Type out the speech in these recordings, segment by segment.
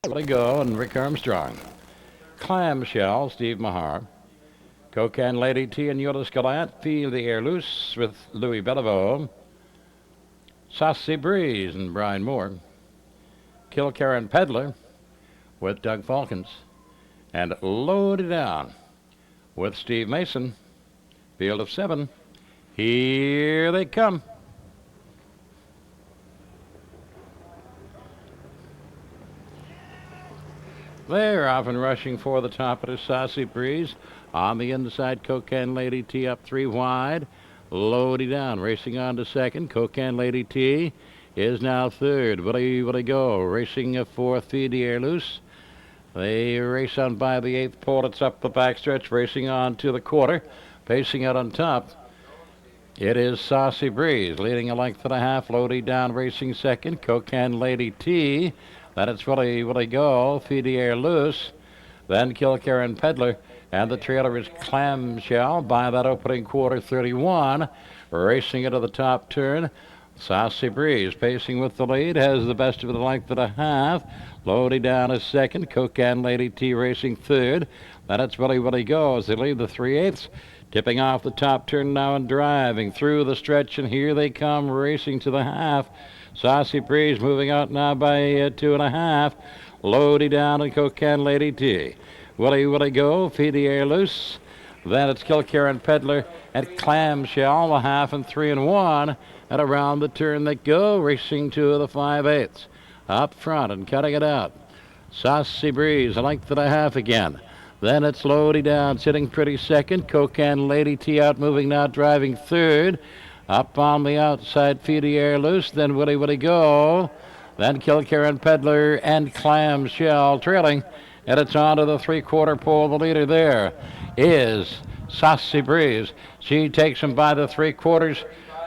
Let it go, and Rick Armstrong. Clamshell, Steve Mahar. Cocan Lady T and Yoda Gallant. Feel the Air Loose with Louis Bellevaux. Saucy Breeze and Brian Moore. Kill Karen Peddler with Doug Falcons. And Loaded Down with Steve Mason. Field of 7. Here they come. They're off and rushing for the top of the Saucy Breeze. On the inside, Cocan Lady T up 3 wide. Loaded Down, racing on to second. Cocan Lady T is now third. Will he go? Racing a fourth, Feed the Air Loose. They race on by the 8th pole. It's up the backstretch, racing on to the quarter. Pacing out on top, it is Saucy Breeze, leading a length and a half. Loaded Down, racing second. Cocan Lady T. Then it's Will he go? Feed the Air Loose. Then Kill Karen Peddler. And the trailer is Clamshell by that opening quarter, 31. Racing into the top turn. Saucy Breeze pacing with the lead, has the best of the length and a half. Loaded Down is second. Cocan Lady T racing third. Then it's Will he go as they lead the 3/8. Tipping off the top turn now and driving through the stretch, and here they come racing to the half. Saucy Breeze moving out now by 2.5. Loaded Down and Cocan Lady T. Will he go? Feed the Air Loose. Then it's Kill Karen Peddler at Clamshell, a half and 3 and 1. And around the turn they go, racing to the 5/8. Up front and cutting it out. Saucy Breeze, a length and a half again. Then it's Loaded Down, sitting pretty second. Cocan Lady T out, moving now, driving third. Up on the outside, Feed the Air Loose. Then Will he go? Then Kill Karen Peddler and Clamshell trailing. And it's on to the 3/4 pole. The leader there is Saucy Breeze. She takes him by the 3/4.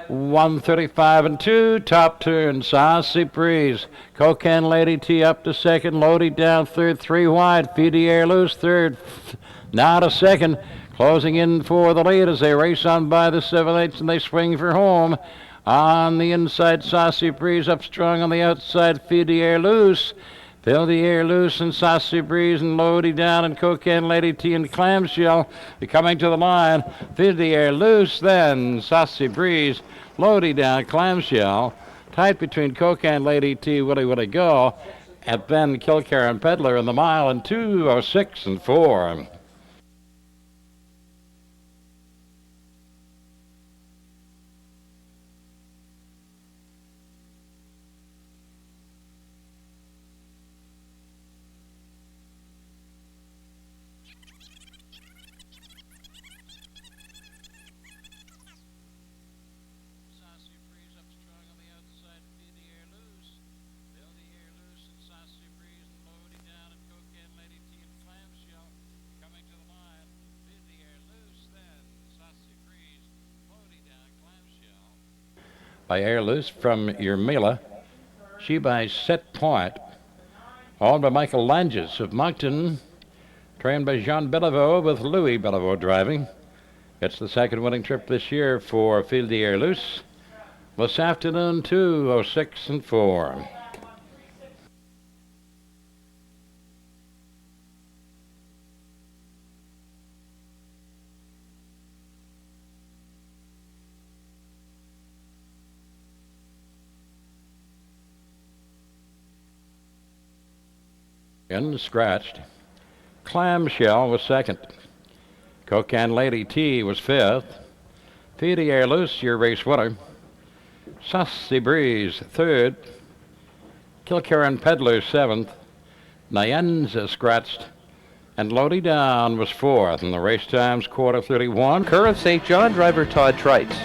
135 and 2. Top turn, Saucy Breeze. Cocan Lady T up to second. Loaded Down third, 3 wide. Feed the Air Loose third. Now to second. Closing in for the lead as they race on by the 7/8 and they swing for home. On the inside, Saucy Breeze up strong. On the outside, Feed the Air Loose. Fill the Air Loose and Saucy Breeze and Loaded Down and Cocan Lady T and Clamshell. They're coming to the line. Fill the Air Loose, then Saucy Breeze, Loaded Down, Clamshell. Tight between Cocan Lady T, Will he go? And then Kill Karen Peddler in the mile in 2:06 and 4. By Air Loose from Yermila. She by Set Point. Owned by Michael Langes of Moncton. Trained by Jean Bellevaux with Louis Bellevaux driving. It's the second winning trip this year for Field the Air Loose. This afternoon, 2:06 and 4. And scratched. Clamshell was second. Cocan Lady T was fifth. Feed the Air Loose, your race winner. Saucy Breeze third. Kill Karen Peddler seventh. Nyanza scratched. And Loaded Down was fourth. And the race time's 1:31. Kerr of St. John, driver Todd Trites.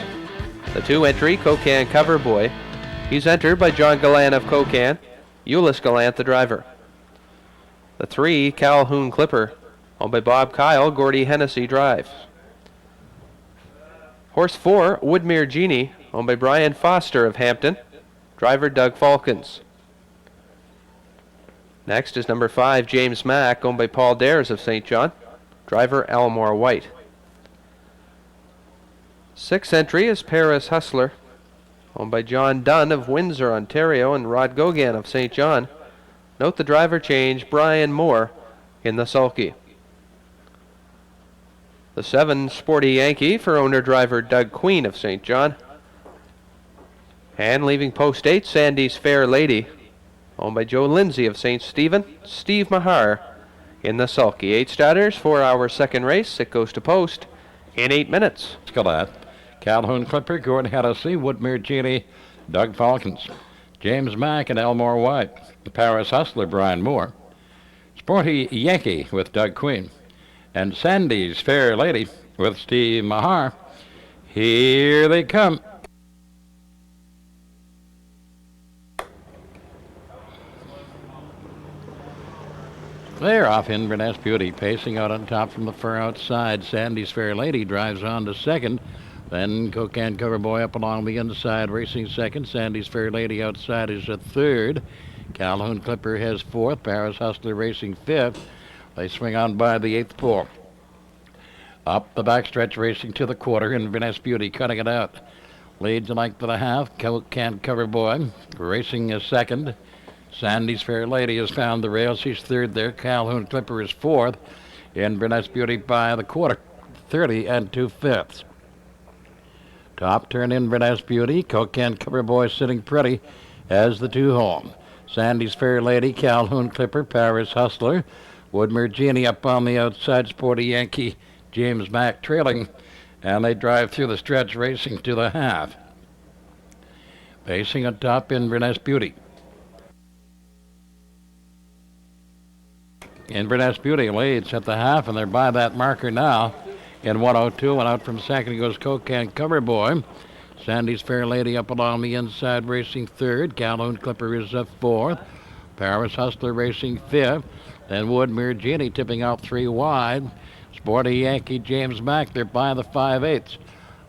The 2 entry, Cocan Cover Boy. He's entered by John Gallant of Cocan. Euless Gallant, the driver. The 3, Calhoun Clipper, owned by Bob Kyle, Gordy Hennessy drives. Horse 4, Woodmere Genie, owned by Brian Foster of Hampton, driver Doug Falcons. Next is number 5, James Mack, owned by Paul Dares of St. John, driver Elmore White. 6th entry is Paris Hustler, owned by John Dunn of Windsor, Ontario, and Rod Gogan of St. John, Note the driver change, Brian Moore, in the sulky. The 7 Sporty Yankee for owner-driver Doug Queen of St. John. And leaving post 8, Sandy's Fair Lady, owned by Joe Lindsay of St. Stephen, Steve Mahar in the sulky. 8 starters, 4-hour second race. It goes to post in 8 minutes. Scalette, Calhoun Clipper, Gordon Hennessy, Woodmere Genie, Doug Falcons, James Mack and Elmore White, the Paris Hustler, Brian Moore, Sporty Yankee with Doug Queen, and Sandy's Fair Lady with Steve Mahar. Here they come. They're off. Inverness Beauty pacing out on top from the far outside. Sandy's Fair Lady drives on to second. Then Cocan Cover Boy up along the inside, racing second. Sandy's Fair Lady outside is at third. Calhoun Clipper has fourth. Paris Hustler racing fifth. They swing on by the eighth pole. Up the backstretch, racing to the quarter. Inverness Beauty cutting it out. Leads a length and a half. Cocan Cover Boy racing is second. Sandy's Fair Lady has found the rails. She's third there. Calhoun Clipper is fourth. Inverness Beauty by the quarter, 30 2/5. Top turn Inverness Beauty. Cocan Cover Boy sitting pretty as the 2 home. Sandy's Fair Lady, Calhoun Clipper, Paris Hustler. Woodmere Genie up on the outside. Sporty Yankee, James Mack trailing. And they drive through the stretch, racing to the half. Pacing atop Inverness Beauty. Inverness Beauty leads at the half, and they're by that marker now in 1:02. And out from second goes Cocan Cover Boy. Sandy's Fair Lady up along the inside, racing third. Calhoun Clipper is fourth. Paris Hustler racing fifth. Then Woodmere Genie tipping out 3 wide. Sporty Yankee, James Mack, they're by the 5/8.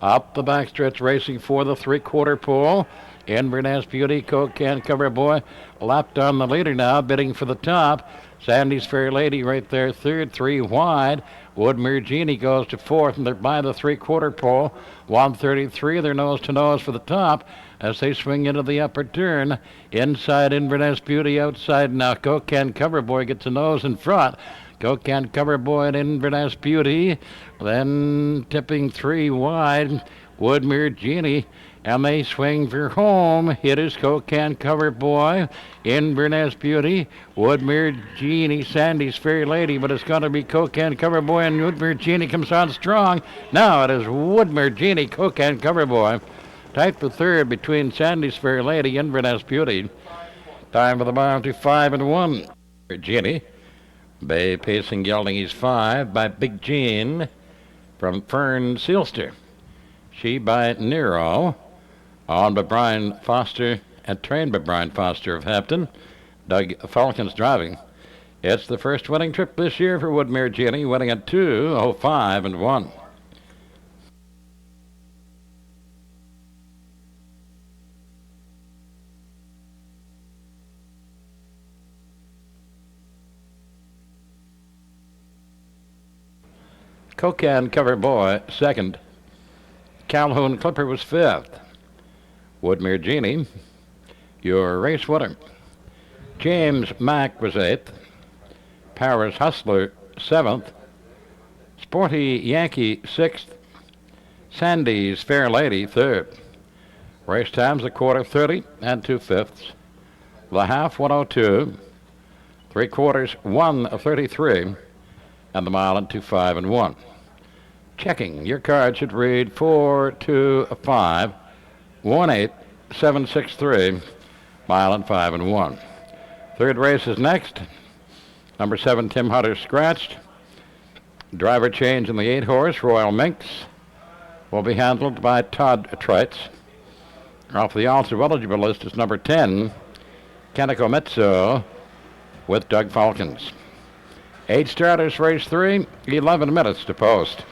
Up the backstretch, racing for the 3/4 pole. Inverness Beauty, Cocan Cover Boy, lapped on the leader now, bidding for the top. Sandy's Fair Lady right there, third, 3 wide. Woodmere Genie goes to fourth, and they're by the 3/4 pole. 133, they're nose to nose for the top as they swing into the upper turn. Inside Inverness Beauty, outside now Cocan Cover Boy gets a nose in front. Cocan Cover Boy and Inverness Beauty, then tipping 3 wide. Woodmere Genie, and they swing for home. It is Cocan Cover Boy, Inverness Beauty, Woodmere Genie, Sandy's Fair Lady, but it's going to be Cocan Cover Boy, and Woodmere Genie comes on strong. Now it is Woodmere Genie, Cocan Cover Boy. Tight for third between Sandy's Fair Lady, Inverness Beauty. Time for the mile to 5-1. Genie, Bay pacing, gelding, he's 5 by Big Jean from Fern Sealster. She by Nero, owned by Brian Foster and trained by Brian Foster of Hampton. Doug Falcons driving. It's the first winning trip this year for Woodmere Genie, winning at 2:05-1. Cocan Cover Boy second. Calhoun Clipper was fifth. Woodmere Genie, your race winner. James Mack was eighth. Paris Hustler seventh. Sporty Yankee sixth. Sandy's Fair Lady third. Race times the quarter 30 2/5. The half 1:02. 3/4 1:33. And the mile at 2:05-1. Checking. Your card should read 425 18763. Mile and 5-1. Third race is next. Number 7, Tim Hunter scratched. Driver change in the 8-horse, Royal Minx, will be handled by Todd Trites. Off the also eligible list is number 10, Kaneko Metso, with Doug Falcons. 8 starters, race 3, 11 minutes to post.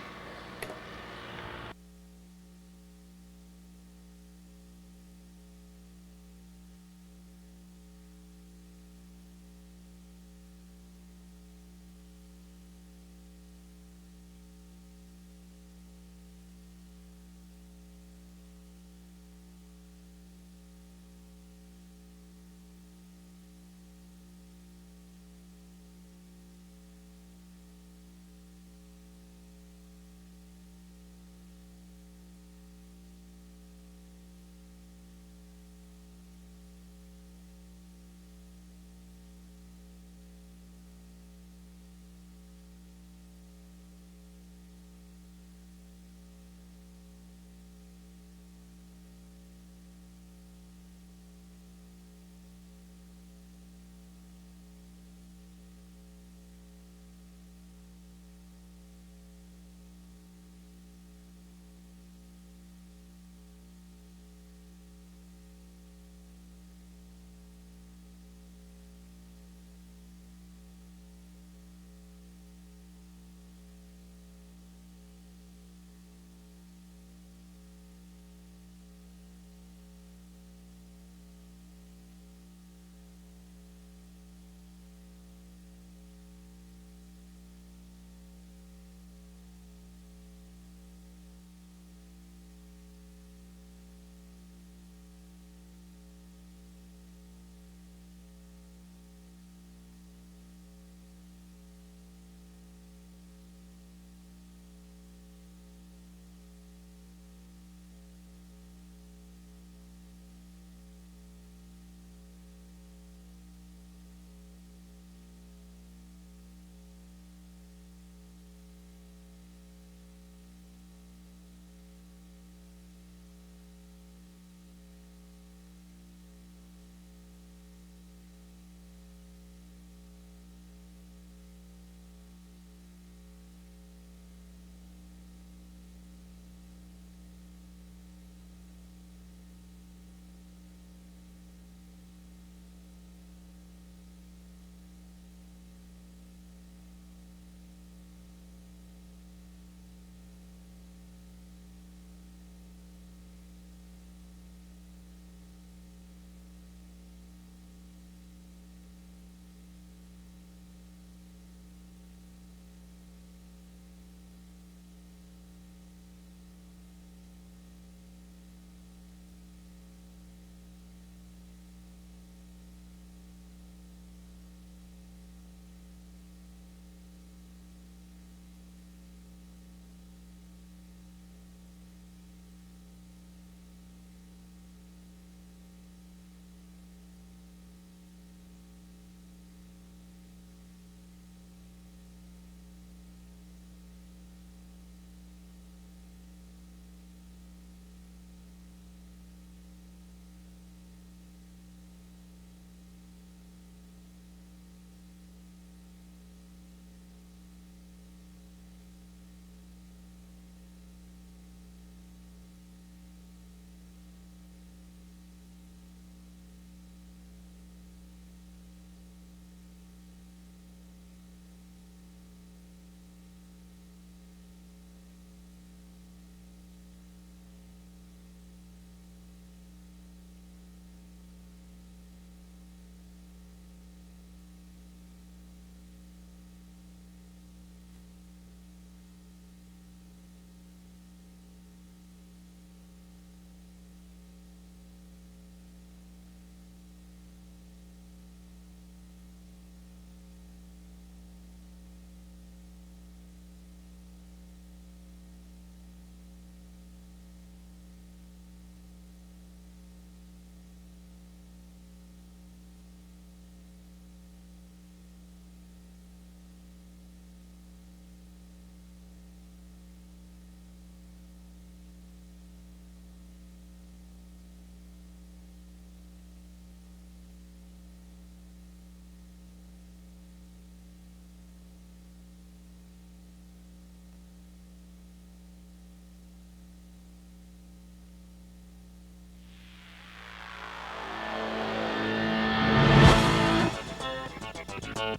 On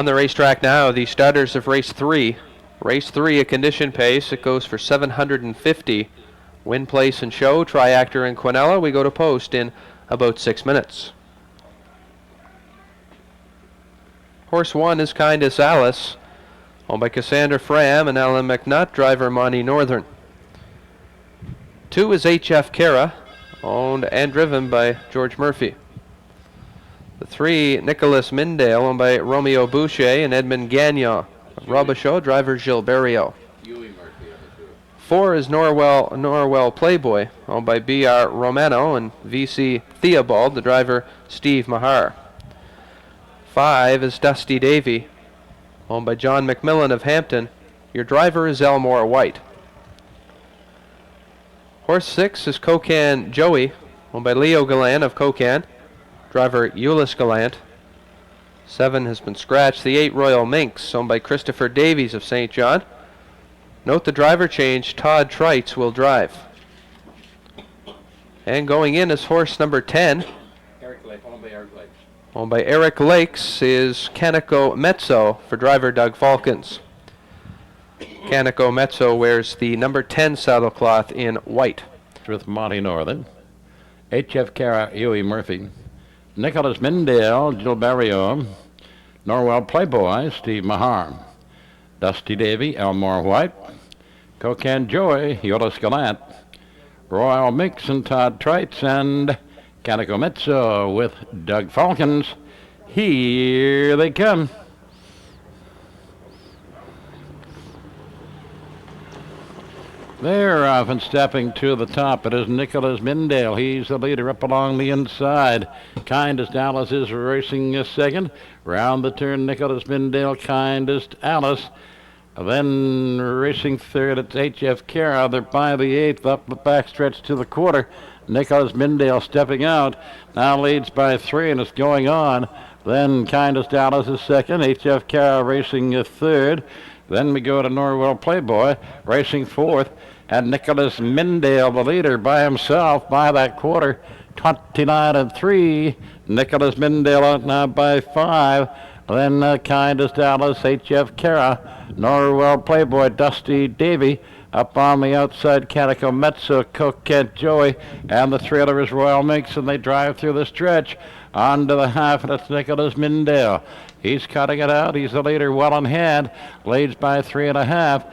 the racetrack now, the starters of race 3. Race 3, a condition pace. It goes for 750. Win, place, and show. Triactor and Quinella. We go to post in about 6 minutes. Horse 1 is Kindest Alice, owned by Cassandra Fram and Alan McNutt, driver Monty Northern. 2 is HF Kara, owned and driven by George Murphy. The 3, Nicholas Mindale, owned by Romeo Boucher and Edmund Gagnon. Robichaud, driver Gilles Barrio. 4 is Norwell Playboy, owned by B.R. Romano and V.C. Theobald, the driver Steve Mahar. 5 is Dusty Davy, owned by John McMillan of Hampton. Your driver is Elmore White. Horse 6 is Cocan Joey, owned by Leo Gallant of Cocan. Driver Euless Gallant. 7 has been scratched. The 8 Royal Minx, owned by Christopher Davies of St. John. Note the driver change. Todd Trites will drive. And going in is horse number 10. Owned by Eric Lakes is Canico Mezzo for driver Doug Falcons. Canico Mezzo wears the number 10 saddlecloth in white. With Monty Northern, HF Kara, Huey Murphy, Nicholas Mindale, Gilles Barrio, Norwell Playboy, Steve Mahar, Dusty Davy, Elmore White, Cocan Joey, Euless Gallant, Royal Mix and Todd Trites, and Canico Mezzo with Doug Falcons. Here they come. They're off and stepping to the top. It is Nicholas Mindale. He's the leader up along the inside. Kindest Alice is racing a second. Round the turn, Nicholas Mindale, Kindest Alice. Then racing third, it's HF Kara. They're by the 8th, up the backstretch to the quarter. Nicholas Mindale stepping out. Now leads by 3 and it's going on. Then Kindest Alice is second. HF Kara racing a third. Then we go to Norwell Playboy racing fourth. And Nicholas Mindale, the leader, by himself by that quarter, 29-3. Nicholas Mindale out now by 5. Then Kindest Alice, HF Kara, Norwell Playboy, Dusty Davy. Up on the outside, Canico Mezzo, Coquette Joey, and the 3 others Royal Minx, and they drive through the stretch. On to the half, and it's Nicholas Mindale. He's cutting it out. He's the leader well in hand. Leads by 3.5.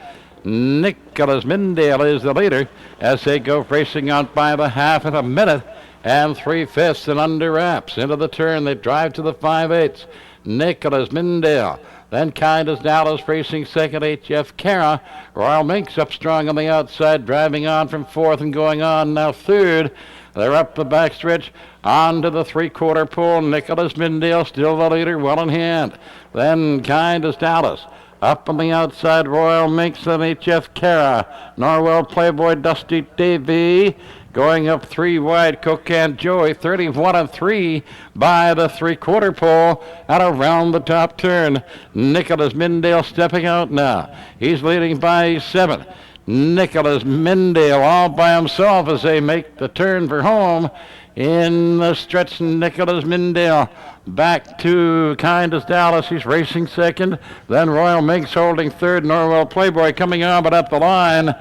Nicholas Mindale is the leader as they go racing out by the half in a minute and 3/5 and under wraps. Into the turn, they drive to the 5/8. Nicholas Mindale. Then Kindest Alice racing second, HF Kara. Royal Minx up strong on the outside, driving on from 4th and going on now 3rd. They're up the backstretch, on to the 3/4 pole. Nicholas Mindale still the leader, well in hand. Then Kindest Alice. Up on the outside, Royal Minx and HF Kara. Norwell Playboy, Dusty Davy. Going up 3 wide, Cocan Joey, 31-3 by the 3/4 pole and around the top turn. Nicholas Mindale stepping out now. He's leading by 7. Nicholas Mindale all by himself as they make the turn for home. In the stretch, Nicholas Mindale back to Kindest Alice. He's racing second. Then Royal Minx holding third. Norwell Playboy coming on, but at the line,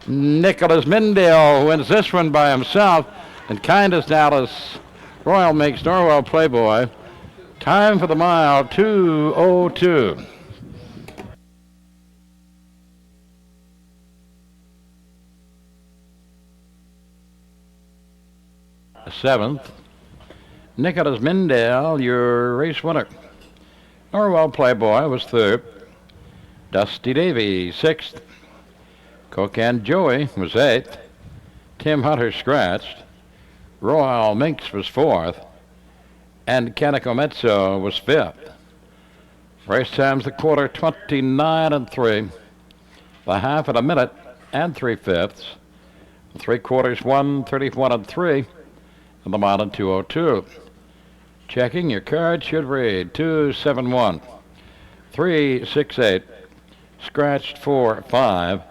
Nicholas Mindale wins this one by himself. And Kindest Alice, Royal Minx, Norwell Playboy. Time for the mile, 2:02. 7th. Nicholas Mindale, your race winner. Norwell Playboy was 3rd. Dusty Davy, 6th. Cocan Joey was 8th. Tim Hunter scratched. Royal Minx was 4th. And Canico Mezzo was 5th. Race times the quarter, 29-3. The half at a minute and 3/5. 3 quarters 1:31 and 3, and the mile in 2:02. Checking your card should read 271, 368, scratched 4-5,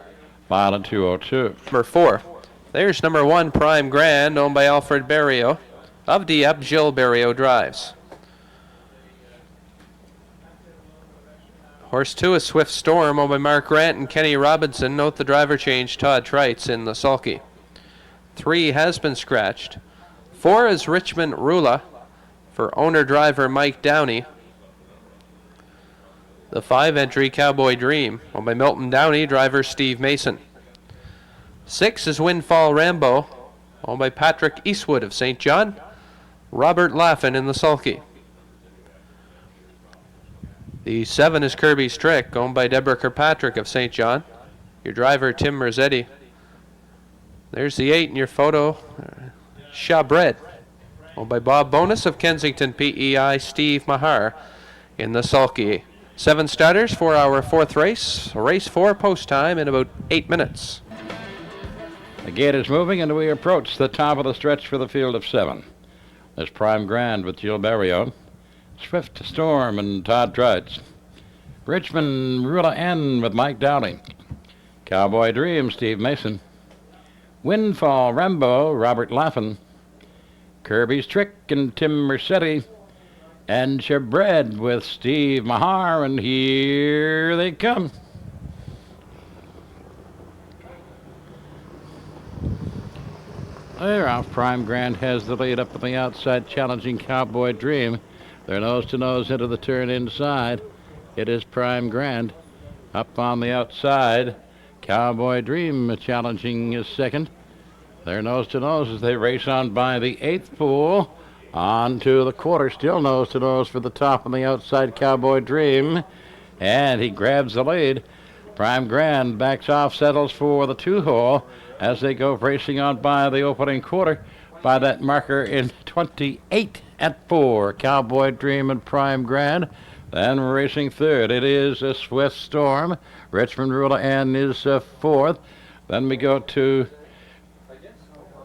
mile in 2:02. Number 4. There's number 1, Prime Grand, owned by Alfred Barrio. Of Dieppe, Gilles Barrio drives. Horse 2 is Swift Storm, owned by Mark Grant and Kenny Robinson. Note the driver change, Todd Trites, in the sulky. 3 has been scratched. 4 is Richmond Rula for owner-driver Mike Downey. The 5 entry, Cowboy Dream, owned by Milton Downey, driver Steve Mason. 6 is Windfall Rambo, owned by Patrick Eastwood of St. John. Robert Laffin in the sulky. The 7 is Kirby's Trick, owned by Deborah Kirkpatrick of St. John. Your driver, Tim Merzetti. There's the 8 in your photo, Chabred, owned by Bob Bonus of Kensington PEI, Steve Mahar in the sulky. 7 starters for our 4th race. Race 4 post time in about 8 minutes. The gate is moving, and we approach the top of the stretch for the field of 7. There's Prime Grand with Gilles Barrio, Swift Storm and Todd Trites, Richmond Rula N with Mike Downey, Cowboy Dream, Steve Mason, Windfall Rambo, Robert Laffin, Kirby's Trick and Tim Mercetti, and Chabred with Steve Mahar, and here they come. There off. Prime Grand has the lead up on the outside, challenging Cowboy Dream. They're nose to nose into the turn inside. It is Prime Grand up on the outside. Cowboy Dream challenging his second. They're nose to nose as they race on by the 8th pool. On to the quarter, still nose to nose for the top on the outside, Cowboy Dream. And he grabs the lead. Prime Grand backs off, settles for the 2-hole as they go racing on by the opening quarter by that marker in 28 at 4. Cowboy Dream and Prime Grand. Then racing third, it is a Swift Storm. Richmond Rula N is 4th. Then we go to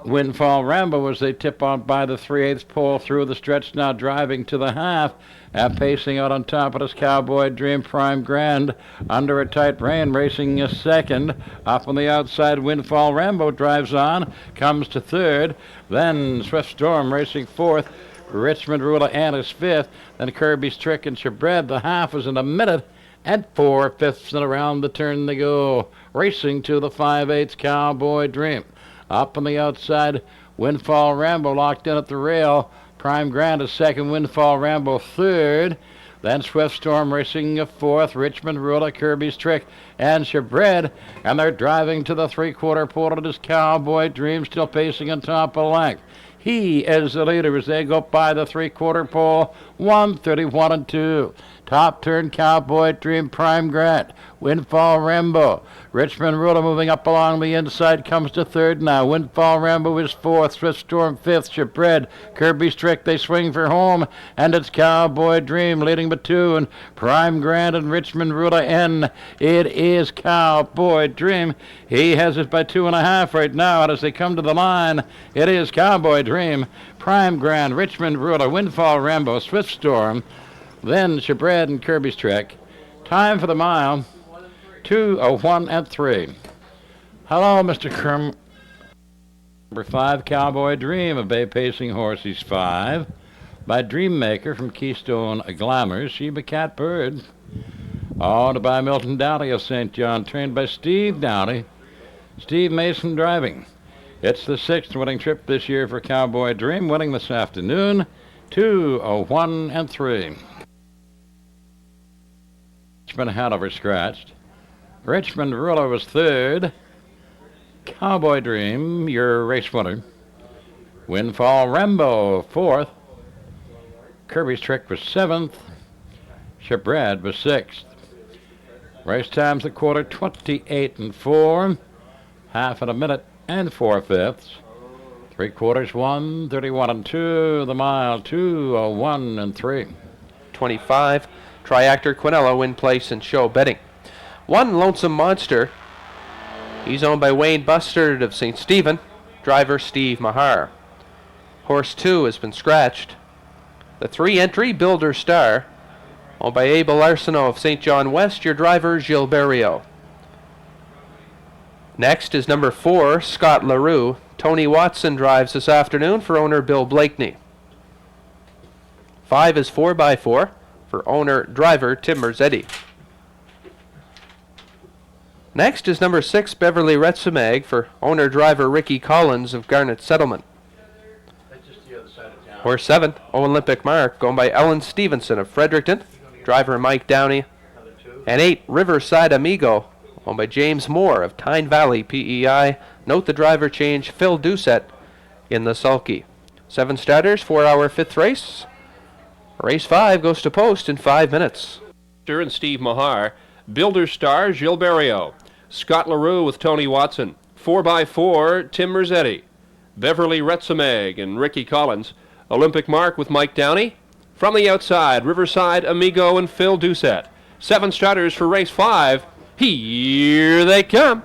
Windfall Rambo as they tip on by the 3/8 pole through the stretch, now driving to the half. And pacing out on top of this Cowboy Dream, Prime Grand under a tight rein, racing a second. Up on the outside, Windfall Rambo drives on, comes to third. Then Swift Storm racing 4th. Richmond Rula N is 5th. Then Kirby's Trick and Chabred. The half is in a minute at 4/5, and around the turn they go. Racing to the 5/8 Cowboy Dream. Up on the outside, Windfall Rambo locked in at the rail. Prime Grand is second, Windfall Rambo third. Then Swift Storm racing a 4th, Richmond Rula, Kirby's Trick, and Chabred. And they're driving to the 3/4 pole. It is Cowboy Dream still pacing on top of length. He is the leader as they go by the 3/4 pole, 1:31 and 2. Top turn, Cowboy Dream, Prime Grand, Windfall Rambo. Richmond Rula moving up along the inside, comes to third now. Windfall Rambo is 4th, Swift Storm 5th, Chabred, Kirby's Trick, they swing for home, and it's Cowboy Dream leading by 2, and Prime Grand and Richmond Rula N. It is Cowboy Dream. He has it by 2.5 right now, and as they come to the line, it is Cowboy Dream, Prime Grand, Richmond Rula, Windfall Rambo, Swift Storm, then Chabred and Kirby's Trick. Time for the mile, 2:01 and 3. Hello, Mr. Krum. Number 5, Cowboy Dream, a bay pacing horse. He's 5. By Dreammaker from Keystone Glamours, Sheba Catbird. Owned by Milton Downey of St. John, trained by Steve Downey. Steve Mason driving. It's the 6th winning trip this year for Cowboy Dream, winning this afternoon, 2:01 and 3. Richmond Hanover scratched. Richmond Rula was 3rd. Cowboy Dream, your race winner. Windfall Rambo, 4th. Kirby's Trick was 7th. Chabred was 6th. Race times the quarter, 28 and 4. Half in a minute and 4/5. 3/4, 1:31 and 2. The mile, 2:01 and 3. 25. Triactor Quinella win place and show betting. 1 Lonesome Monster. He's owned by Wayne Bustard of St. Stephen. driver Steve Mahar. Horse 2 has been scratched. The 3 entry, Builder Star, owned by Abel Arsenault of St. John West, your driver Gilberto. Next is number 4, Scott LaRue. Tony Watson drives this afternoon for owner Bill Blakeney. 5 is 4x4 for owner driver Tim Merzetti. Next is number 6, Beverly Retzemag for owner driver Ricky Collins of Garnet Settlement. Horse 7, Olympic Mark, owned by Ellen Stevenson of Fredericton, driver Mike Downey. And 8, Riverside Amigo, owned by James Moore of Tyne Valley PEI. Note the driver change, Phil Doucette in the sulky. 7 starters, 4-hour 5th race. Race 5 goes to post in 5 minutes. And Steve Mahar, Builder Star Gilberto, Scott LaRue with Tony Watson, 4x4 Tim Merzetti, Beverly Retzemag and Ricky Collins, Olympic Mark with Mike Downey. From the outside, Riverside Amigo and Phil Doucette. 7 starters for race 5. Here they come.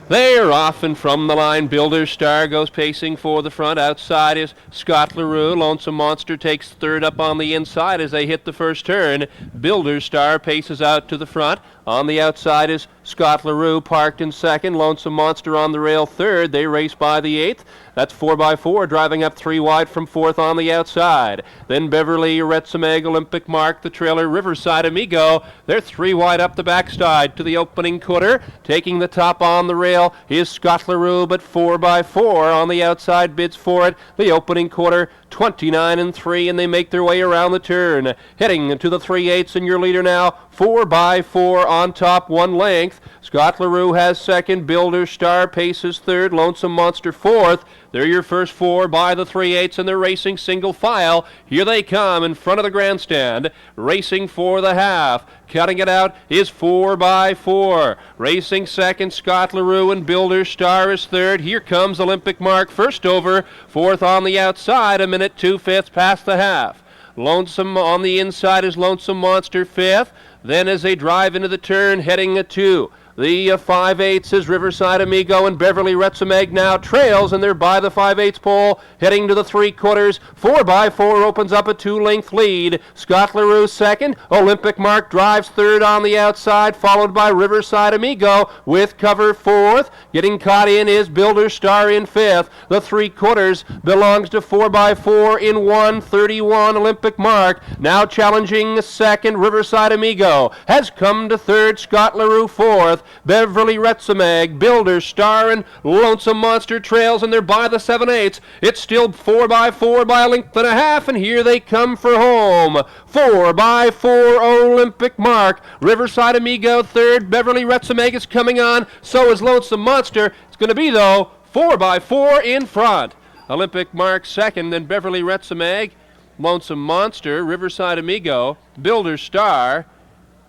They're off and from the line. Builder Star goes pacing for the front. Outside is Scott LaRue. Lonesome Monster takes third up on the inside as they hit the first turn. Builder Star paces out to the front. On the outside is Scott LaRue parked in second. Lonesome Monster on the rail third. They race by the 8th. That's 4x4 driving up 3 wide from 4th on the outside. Then Beverly Retzemag, Olympic Mark, the trailer Riverside Amigo. They're 3 wide up the backside to the opening quarter. Taking the top on the rail is Scott LaRue, but 4x4 on the outside bids for it. The opening quarter 29-3, and they make their way around the turn. Heading to the 3/8, and your leader now 4x4 on top, 1 length. Scott LaRue has second. Builder Star paces third. Lonesome Monster fourth. They're your first 4 by the 3/8, and they're racing single file. Here they come in front of the grandstand, racing for the half. Cutting it out is 4x4. Racing second, Scott LaRue, and Builder Star is third. Here comes Olympic Mark first over. 4th on the outside, 1:02 2/5 past the half. Lonesome on the inside is Lonesome Monster 5th. Then as they drive into the turn, heading to the 5/8 is Riverside Amigo, and Beverly Retzemag now trails, and they're by the 5/8 pole, heading to the 3/4. 4x4 opens up a 2-length lead. Scott LaRue second. Olympic Mark drives third on the outside, followed by Riverside Amigo with cover 4th. Getting caught in is Builder Star in 5th. The 3/4 belongs to 4x4 in 1:31. Olympic Mark now challenging second. Riverside Amigo has come to third. Scott LaRue 4th. Beverly Retzemag, Builder Star, and Lonesome Monster trails, and they're by the 7/8. It's still 4x4 by a length and a half, and here they come for home. 4x4 Olympic Mark. Riverside Amigo third. Beverly Retzemag is coming on. So is Lonesome Monster. It's going to be, though, 4x4 in front. Olympic Mark second, then Beverly Retzemag, Lonesome Monster, Riverside Amigo, Builder Star,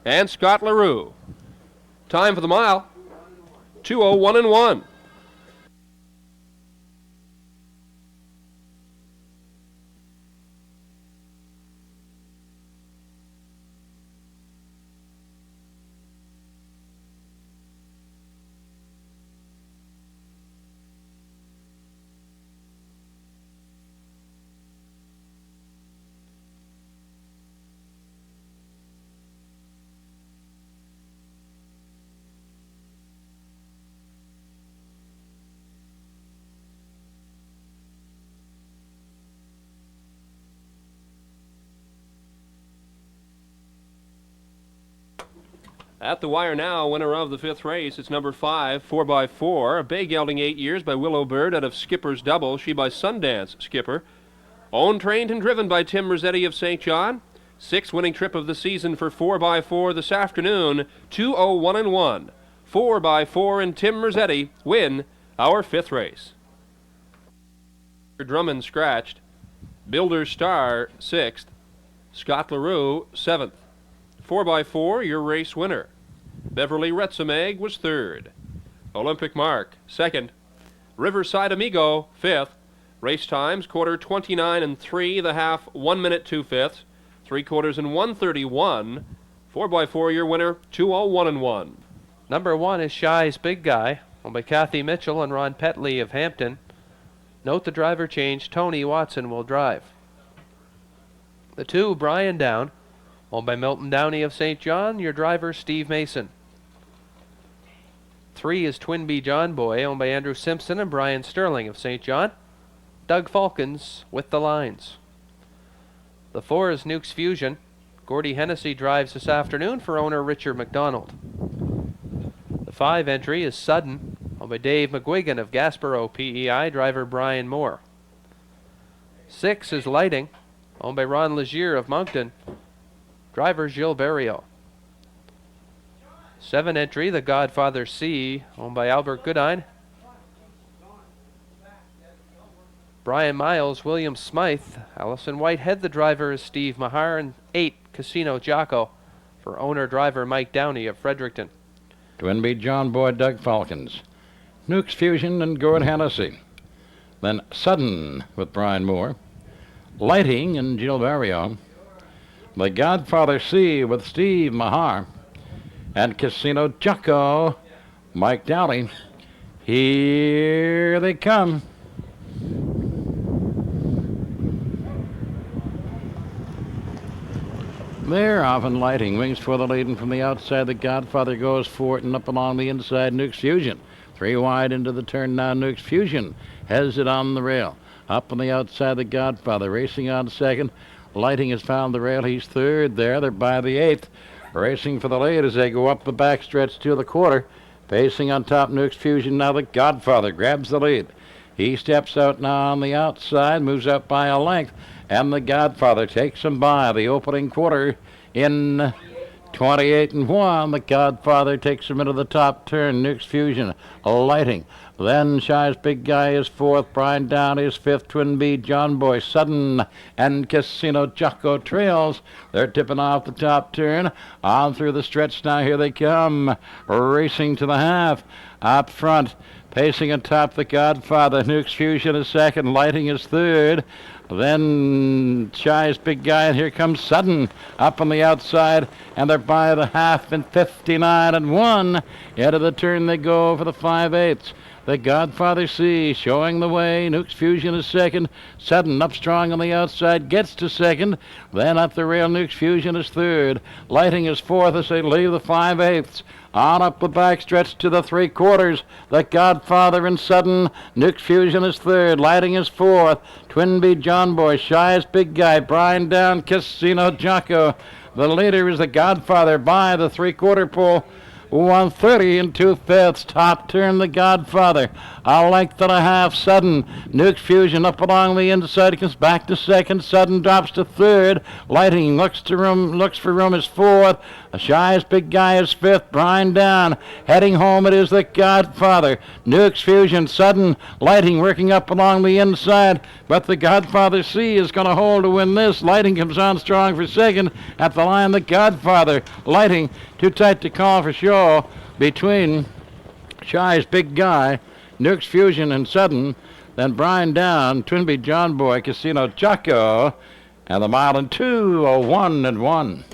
and Scott LaRue. Time for the mile, 2:01:1. At the wire now, winner of the 5th race, it's number 5, 4x4, a bay gelding 8 years by Willow Bird out of Skipper's Double, she by Sundance Skipper. Owned, trained, and driven by Tim Merzetti of St. John. 6th winning trip of the season for 4x4 this afternoon, 2:01:1. 4x4 and Tim Merzetti win our 5th race. Drummond scratched. Builder Star 6th. Scott LaRue 7th. 4x4, your race winner. Beverly Retzemag was 3rd. Olympic Mark 2nd. Riverside Amigo 5th. Race times, quarter 29-3, the half 1:02 2/5, 3/4 in 1:31. 4x4, your winner, 2:01:1. Number 1 is Shy's Big Guy. owned by Kathy Mitchell and Ron Petley of Hampton. Note the driver change. Tony Watson will drive. The 2, Brian Down, owned by Milton Downey of St. John. Your driver, Steve Mason. 3 is Twinbee John Boy, owned by Andrew Simpson and Brian Sterling of St. John. Doug Falcons with the lines. The 4 is Nukes Fusion. Gordy Hennessy drives this afternoon for owner Richard McDonald. The 5 entry is Sudden, owned by Dave McGuigan of Gaspereau PEI, driver Brian Moore. 6 is Lighting, owned by Ron Legier of Moncton, driver Gilles Barrio. 7 entry, The Godfather C, owned by Albert Goodine. Brian Miles, William Smythe, Allison Whitehead, the driver is Steve Mahar, and 8, Casino Jocko, for owner-driver Mike Downey of Fredericton. Twinbee John Boy, Doug Falcons. Nukes Fusion and Gord Hennessy. Then Sudden with Brian Moore. Lighting and Gilles Barrio. The Godfather C with Steve Mahar. And Casino Jocko, Mike Downey. Here they come. They're off and Lighting. Wings for the lead, and from the outside, the Godfather goes for it, and up along the inside, Nukes Fusion. 3 wide into the turn now, Nukes Fusion has it on the rail. Up on the outside, the Godfather racing on second. Lighting has found the rail. He's third there. They're by the 8th. Racing for the lead as they go up the backstretch to the quarter. Pacing on top, Nukes Fusion. Now the Godfather grabs the lead. He steps out now on the outside, moves up by a length, and the Godfather takes him by the opening quarter in 28-1. The Godfather takes him into the top turn. Nukes Fusion, Lighting. Then Shy's Big Guy is 4th. Brian Down is 5th. Twinbee John Boy, Sudden, and Casino Jocko trails. They're tipping off the top turn. On through the stretch now. Here they come. Racing to the half. Up front. Pacing atop the Godfather. Nukes Fusion is 2nd. Lighting is 3rd. Then Shy's Big Guy, and here comes Sudden up on the outside, and they're by the half in 59-1. Into the turn they go for the 5/8. The Godfather C showing the way. Nukes Fusion is 2nd. Sudden up strong on the outside, gets to 2nd. Then up the rail, Nukes Fusion is 3rd. Lighting is 4th as they leave the 5/8. On up the backstretch to the 3/4. The Godfather and Sudden. Nukes Fusion is 3rd. Lighting is 4th. Twinbee John Boy, Shy's Big Guy, Brian Down, Casino Jocko. The leader is the Godfather by the 3/4 pole. 130 2/5. Top turn, the Godfather. A length and a half. Sudden. Nukes Fusion up along the inside. Comes back to 2nd. Sudden drops to 3rd. Lighting looks for room is 4th. Shy's Big Guy is 5th. Brian Down. Heading home it is the Godfather. Nukes Fusion, Sudden, Lighting working up along the inside. But the Godfather C is going to hold to win this. Lighting comes on strong for 2nd. At the line, the Godfather. Lighting too tight to call for show between Shy's Big Guy, Nukes Fusion, and Sudden. Then Brian Down, Twinbee John Boy, Casino Jocko, and the mile in 2:01-1.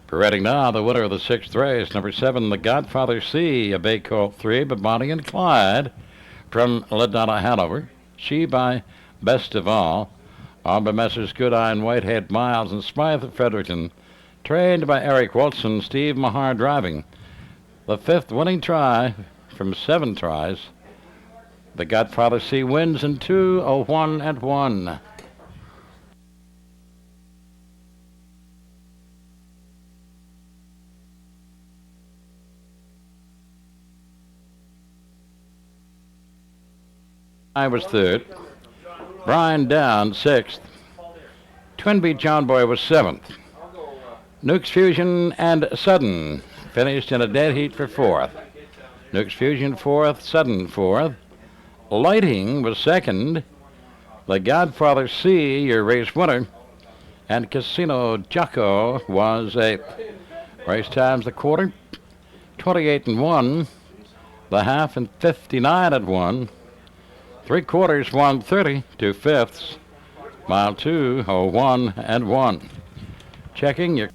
Parading now, the winner of the 6th race, number 7, the Godfather C, a bay colt 3, but Bonnie and Clyde from LaDonna, Hanover. She by Best of All, on by Messrs. Goodine, Whitehead, Miles, and Smythe of Fredericton. Trained by Eric Wilson, Steve Mahar driving. The 5th winning try from 7 tries. The Godfather C wins in 2:01-1. I was 3rd. Brian Down, 6th. Twinbee John Boy was 7th. Nukes Fusion and Sudden, finished in a dead heat for fourth. Nukes Fusion fourth, Sudden fourth. Lighting was second. The Godfather C, your race winner, and Casino Jocko was eighth. Race times the quarter, 28 and 1. The half and 59 and 1. 3/4, 130. 2/5. Mile 2, 01 and 1. Checking your.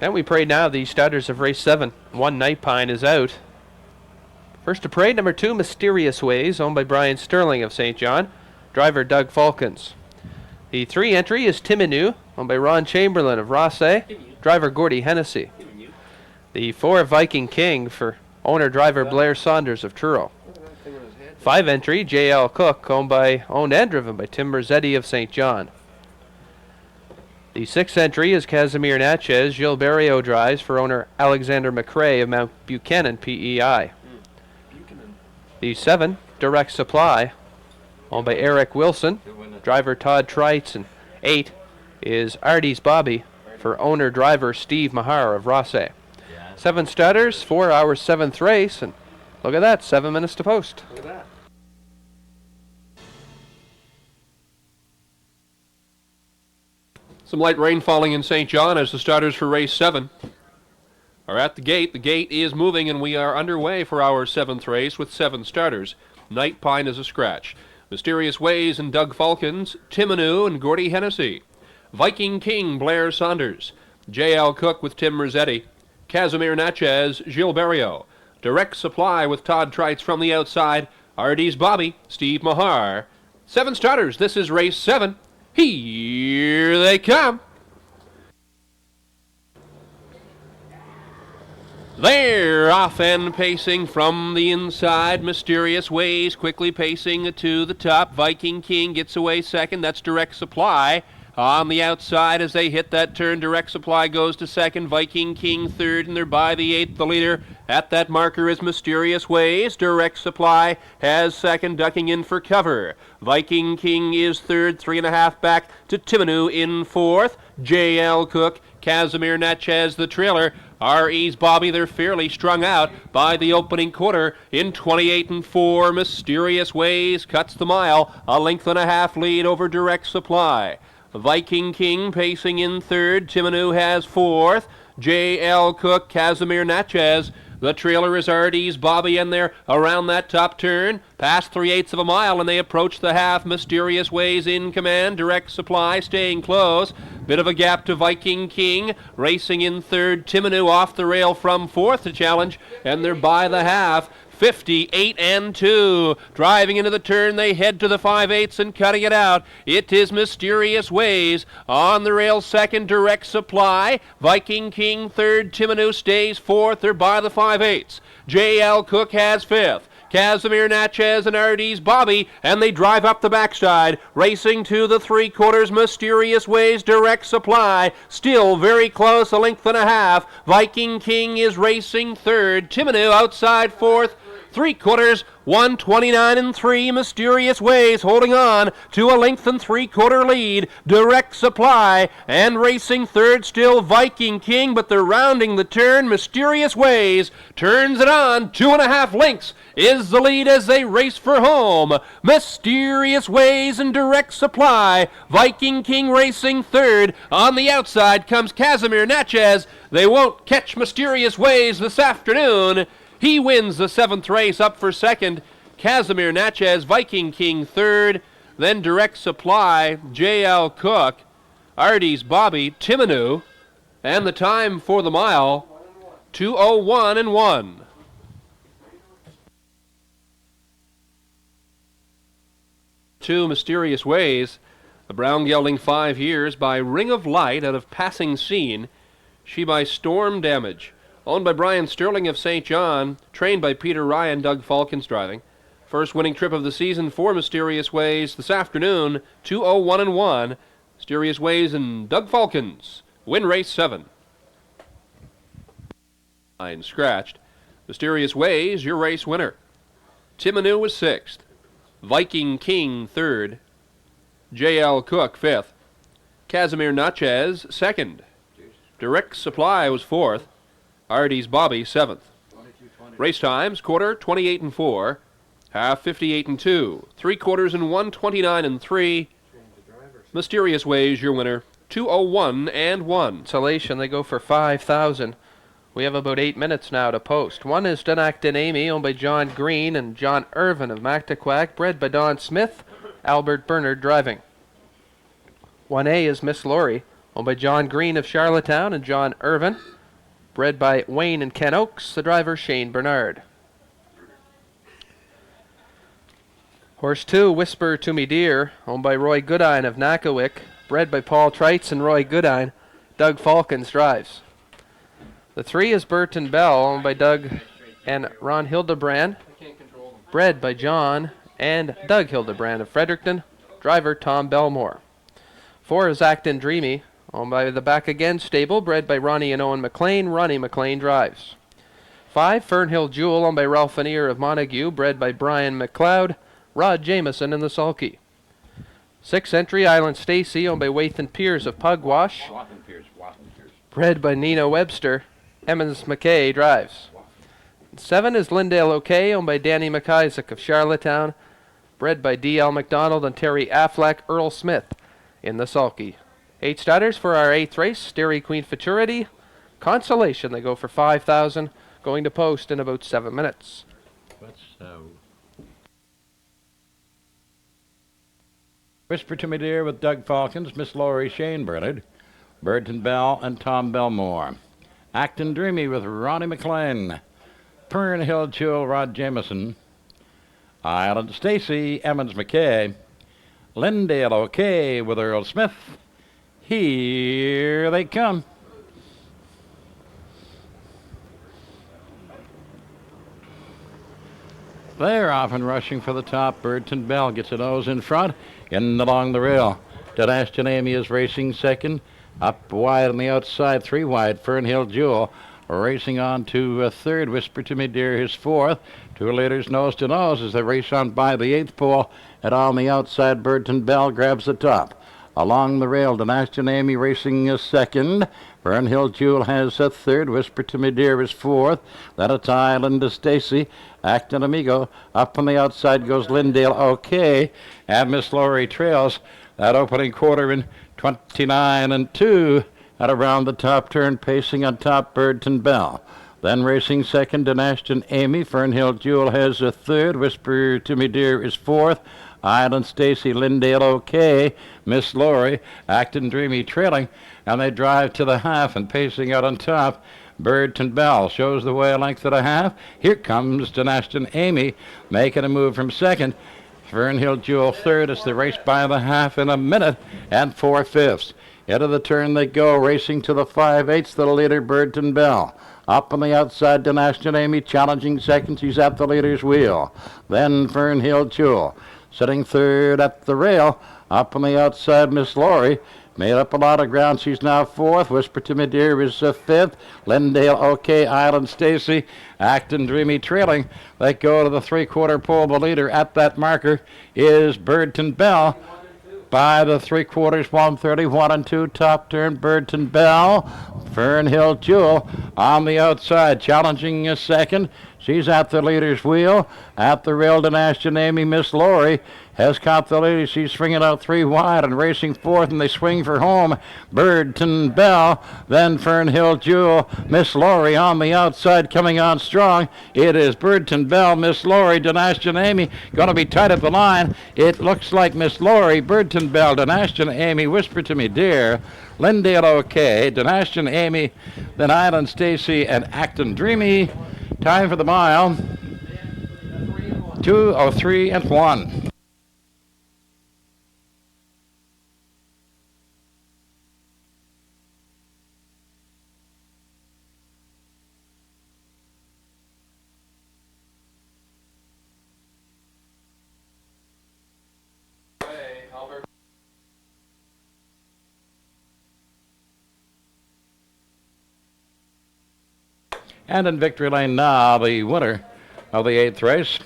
And we parade now the starters of race 7. 1 Night Pine is out. First to parade, number 2 Mysterious Ways, owned by Brian Sterling of St. John. Driver Doug Falcons. The 3 entry is Timinu, owned by Ron Chamberlain of Rosse. Driver Gordy Hennessy. The 4 Viking King for owner-driver Blair Saunders of Truro. 5 entry J.L. Cook, owned and driven by Tim Merzetti of St. John. The 6th entry is Casimir Natchez. Gilles Barrio drives for owner Alexander McRae of Mount Buchanan PEI. The 7, Direct Supply, owned by Eric Wilson, driver Todd Trites. And 8 is Artie's Bobby for owner-driver Steve Mahar of Rosse. 7 starters, 4 hours 7th race, and look at that, 7 minutes to post. Look at that. Some light rain falling in St. John as the starters for race 7 are at the gate. The gate is moving, and we are underway for our 7th race with 7 starters. Night Pine is a scratch. Mysterious Ways and Doug Falcons, Timinu and Gordy Hennessy. Viking King, Blair Saunders. J.L. Cook with Tim Merzetti. Casimir Natchez, Gilles Barrio. Direct Supply with Todd Trites from the outside. Artie's Bobby, Steve Mahar. 7 starters. This is race 7. Here they come. They're off and pacing from the inside. Mysterious Ways quickly pacing to the top. Viking King gets away second. That's Direct Supply. On the outside as they hit that turn, Direct Supply goes to second. Viking King third, and they're by the 8th. The leader at that marker is Mysterious Ways. Direct Supply has second, ducking in for cover. Viking King is third, 3.5 back to Timinu in fourth. J.L. Cook, Casimir Natchez, the trailer. R.E.'s Bobby, they're fairly strung out by the opening quarter in 28 and 4. Mysterious Ways cuts the mile, a 1.5 lead over Direct Supply. Viking King pacing in third. Timinu has fourth. J.L. Cook, Casimir Natchez. The trailer is Artie's Bobby, and they're around that top turn. Past 3/8 of a mile, and they approach the half. Mysterious Ways in command. Direct Supply staying close. Bit of a gap to Viking King. Racing in third. Timinu off the rail from fourth to challenge, and they're by the half. 58 and 2. Driving into the turn, they head to the 5/8 and cutting it out. It is Mysterious Ways. On the rail second, Direct Supply. Viking King third. Timinu stays fourth. They're by the 5/8. J.L. Cook has fifth. Casimir Natchez and Artie's Bobby, and they drive up the backside. Racing to the 3/4, Mysterious Ways, Direct Supply. Still very close, a 1.5 lengths. Viking King is racing third. Timinu outside fourth. 3/4, 1:29 and 3. Mysterious Ways holding on to a 1.75 lengths lead. Direct Supply and racing third still Viking King, but they're rounding the turn. Mysterious Ways turns it on. 2.5 lengths is the lead as they race for home. Mysterious Ways and Direct Supply. Viking King racing third. On the outside comes Casimir Natchez. They won't catch Mysterious Ways this afternoon. He wins the 7th race, up for second. Casimir Natchez, Viking King third. Then Direct Supply, J.L. Cook, Artie's Bobby, Timinu. And the time for the mile, 2:01 and 1. Two Mysterious Ways. The brown gelding 5 years by Ring of Light out of Passing Scene. She by Storm Damage. Owned by Brian Sterling of St. John, trained by Peter Ryan, Doug Falcons driving. First winning trip of the season for Mysterious Ways this afternoon, 2:01 and 1. Mysterious Ways and Doug Falcons win race 7. Line scratched. Mysterious Ways, your race winner. Timoneu was 6th. Viking King 3rd. J.L. Cook 5th. Casimir Natchez 2nd. Direct Supply was 4th. Artie's Bobby 7th. Race times, quarter 28 and 4, half 58 and 2, 3/4 and 1, 29 and 3. Mysterious Ways, your winner, 2:01 and 1. Consolation, they go for 5,000. We have about 8 minutes now to post. One is Dunacton Amy, owned by John Green and John Irvin of Mactaquac, bred by Don Smith, Albert Bernard driving. 1A is Miss Laurie, owned by John Green of Charlottetown and John Irvin, bred by Wayne and Ken Oakes, the driver Shane Bernard. Horse 2, Whisper to Me Dear, owned by Roy Goodine of Nakawick, bred by Paul Trites and Roy Goodine, Doug Falkins drives. The 3 is Burton Bell, owned by Doug and Ron Hildebrand, bred by John and Doug Hildebrand of Fredericton, driver Tom Belmore. 4 is Acton Dreamy, owned by the Back Again stable, bred by Ronnie and Owen McLean. Ronnie McLean drives. 5, Fernhill Jewel, owned by Ralph Fanier of Montague, bred by Brian McLeod, Rod Jameson in the sulky. 6, Entry Island Stacy, owned by Wathan Piers of Pugwash, bred by Nina Webster. Emmons McKay drives. 7 is Lindale OK, owned by Danny McIsaac of Charlottetown, bred by D.L. McDonald and Terry Affleck, Earl Smith in the sulky. 8 starters for our 8th race. Dairy Queen Futurity. Consolation, they go for 5,000. Going to post in about 7 minutes. Whisper to Me Dear with Doug Falkins, Miss Laurie, Shane Bernard, Burton Bell, and Tom Belmore. Acton Dreamy with Ronnie McLean, Fernhill Jewel, Rod Jameson, Island Stacy, Emmons McKay, Lindale OK with Earl Smith. Here they come. They're off and rushing for the top. Burton Bell gets a nose in front, in along the rail. Donaston Amy is racing second. Up wide on the outside, 3 wide, Fernhill Jewel. Racing on to third, Whisper to Me Dear, his 4th. 2 leaders nose to nose as they race on by the 8th pole. And on the outside, Burton Bell grabs the top. Along the rail, Donaston Amy racing second. Fernhill Jewel has a 3rd. Whisper to Me Dear is 4th. Then it's Island to Stacy. Acton Amigo. Up on the outside goes Lindale OK. And Miss Laurie trails that opening quarter in 29 and 2. At around the top turn, pacing on top, Burton Bell. Then racing second, Donaston Amy. Fernhill Jewel has a 3rd. Whisper to Me Dear is 4th. Island Stacy, Lindale OK, Miss Laurie, Acton Dreamy trailing, and they drive to the half and pacing out on top. Burton Bell shows the way a length and a half. Here comes Donaston Amy making a move from second. Fernhill Jewel 3rd as they race by the half in a minute and 4/5. Into the turn they go, racing to the 5/8, the leader Burton Bell. Up on the outside, Donaston Amy challenging second. She's at the leader's wheel. Then Fernhill Jewel. Sitting 3rd at the rail. Up on the outside, Miss Laurie. Made up a lot of ground. She's now 4th. Whisper to Me Dear is 5th. Lindale OK, Island Stacy. Acton Dreamy trailing. They go to the 3/4 pole. The leader at that marker is Burton Bell. By the 3/4, 131 and 2. Top turn, Burton Bell. Fernhill Jewel on the outside, challenging a second. She's at the leader's wheel. At the rail, Donaston Amy, Miss Laurie has caught the lead. She's swinging out 3 wide and racing 4th, and they swing for home. Burton Bell, then Fernhill Jewel, Miss Laurie on the outside, coming on strong. It is Burton Bell, Miss Laurie, Donaston Amy, going to be tight at the line. It looks like Miss Laurie, Burton Bell, Donaston Amy, Whisper to Me Dear, Lindale OK, Donaston Amy, then Island Stacy and Acton Dreamy. Time for the mile, 2:03 and 1. And in victory lane now, the winner of the 8th race,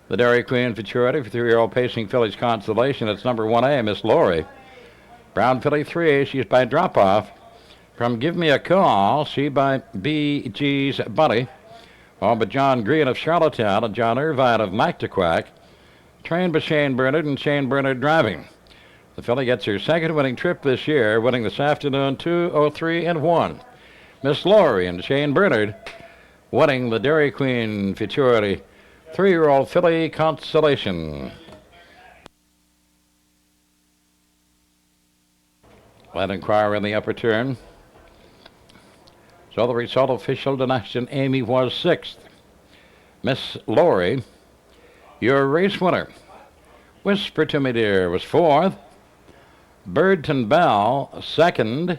the Dairy Queen Futurity for 3-year-old Pacing Fillies Consolation. It's number 1A, Miss Lori. Brown filly 3A, she's by drop-off from Give Me a Call. She by B.G.'s Buddy. Oh, but John Green of Charlottetown and John Irvine of Mactaquac. Trained by Shane Bernard and Shane Bernard driving. The filly gets her second winning trip this year, winning this afternoon 2:03-1. Miss Lori and Shane Bernard winning the Dairy Queen Futurity 3-year-old filly Consolation. Let inquiry in the upper turn. So the result official Donation Amy was 6th. Miss Lori, your race winner. Whisper to Me Dear was 4th. Birdton Bell 2nd.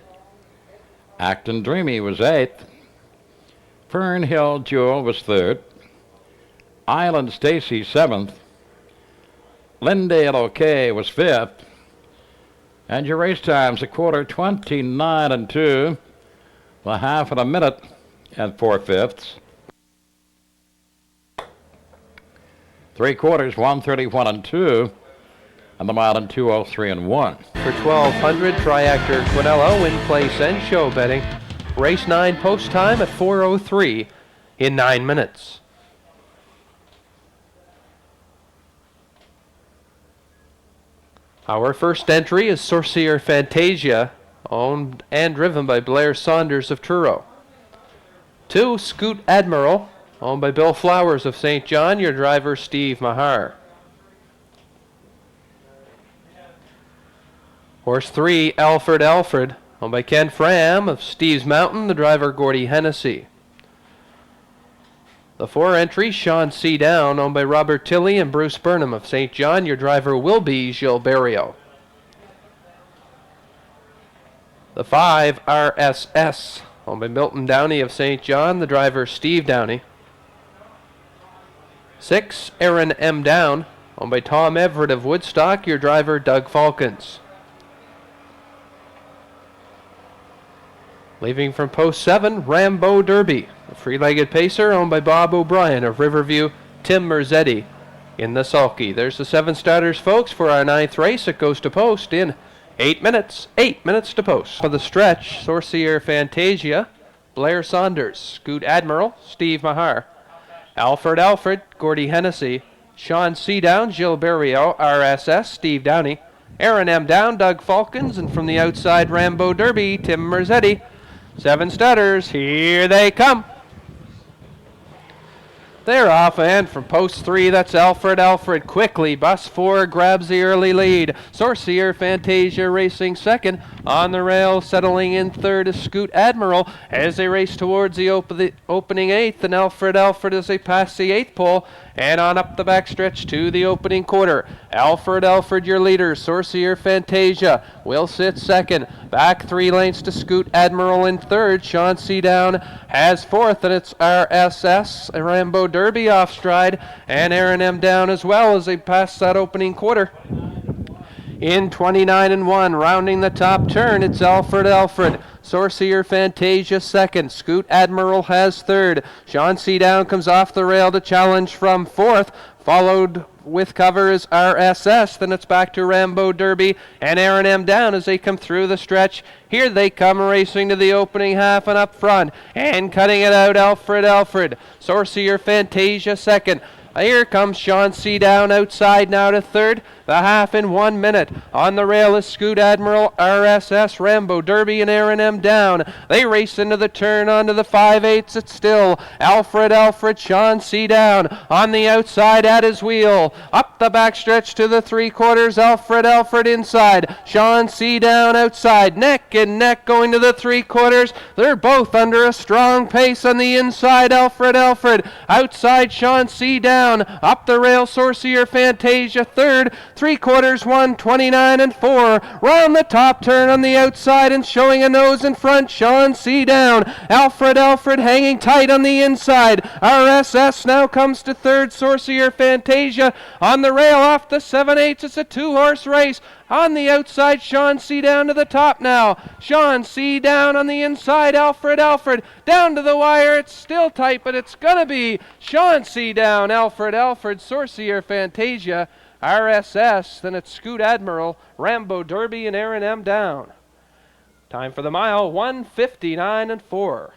Acton Dreamy was 8th. Fern Hill Jewel was 3rd. Island Stacy 7th. Lindale OK was 5th. And your race times, a quarter 29-2. The half in a minute and 4/5. 3/4 1:31-2. And the mile in 2:03-1. For 1200, Triactor Quinello in place and show betting. Race 9 post time at 4:03 in 9 minutes. Our first entry is Sorcier Fantasia, owned and driven by Blair Saunders of Truro. 2, Scoot Admiral, owned by Bill Flowers of St. John, your driver Steve Mahar. Horse 3, Alfred, owned by Ken Fram of Steve's Mountain, the driver Gordy Hennessy. The 4 entry, Sean C. Down, owned by Robert Tilley and Bruce Burnham of St. John, your driver will be Gilles Barrio. The 5, RSS, owned by Milton Downey of St. John, the driver Steve Downey. 6, Aaron M. Down, owned by Tom Everett of Woodstock, your driver Doug Falcons. Leaving from post 7, Rambo Derby, a three-legged pacer owned by Bob O'Brien of Riverview, Tim Merzetti in the sulky. There's the 7 starters, folks, for our 9th race. It goes to post in 8 minutes. 8 minutes to post. For the stretch, Sorcier Fantasia, Blair Saunders, Scoot Admiral, Steve Mahar, Alfred, Gordy Hennessy, Sean C. Down, Gilles Barrio, RSS, Steve Downey, Aaron M. Down, Doug Falcons, and from the outside, Rambo Derby, Tim Merzetti. 7 starters, here they come. They're off, and from post 3, that's Alfred. Quickly, bus 4 grabs the early lead. Sorcier Fantasia racing 2nd. On the rail, settling in 3rd is Scoot Admiral as they race towards the opening 8th, and Alfred as they pass the 8th pole, and on up the backstretch to the opening quarter. Alfred, your leader. Sorcier Fantasia will sit 2nd. Back 3 lengths to Scoot Admiral in 3rd. Sean C. Down has 4th, and it's RSS, Rambo Derby off stride, and Aaron M. Down as well as they pass that opening quarter. In 29-1, rounding the top turn, it's Alfred. Sorcier Fantasia 2nd. Scoot Admiral has 3rd. Sean C. Down comes off the rail to challenge from 4th. Followed with cover is RSS. Then it's back to Rambo Derby and Aaron M. Down as they come through the stretch. Here they come racing to the opening half and up front. And cutting it out, Alfred. Sorcier Fantasia 2nd. Here comes Sean C. Down outside now to 3rd. The half in 1 minute. On the rail is Scoot Admiral, RSS, Rambo Derby, and Aaron M. Down. They race into the turn onto the 5/8. It's still Alfred, Sean C. Down. On the outside at his wheel. Up the backstretch to the 3/4. Alfred inside. Sean C. Down outside. Neck and neck going to the 3/4. They're both under a strong pace on the inside. Alfred. Outside Sean C. Down. Up the rail, Sorcier Fantasia 3rd. 3/4 1:29-4. Round the top turn on the outside and showing a nose in front. Sean C. Down. Alfred hanging tight on the inside. RSS now comes to 3rd. Sorcier Fantasia on the rail off the 7/8. It's a 2-horse race. On the outside, Sean C. down to the top now. Sean C. down on the inside. Alfred down to the wire. It's still tight, but it's going to be Sean C. down. Alfred, Sorcier Fantasia, RSS. Then it's Scoot Admiral, Rambo Derby, and Aaron M. down. Time for the mile, 1:59 and 4.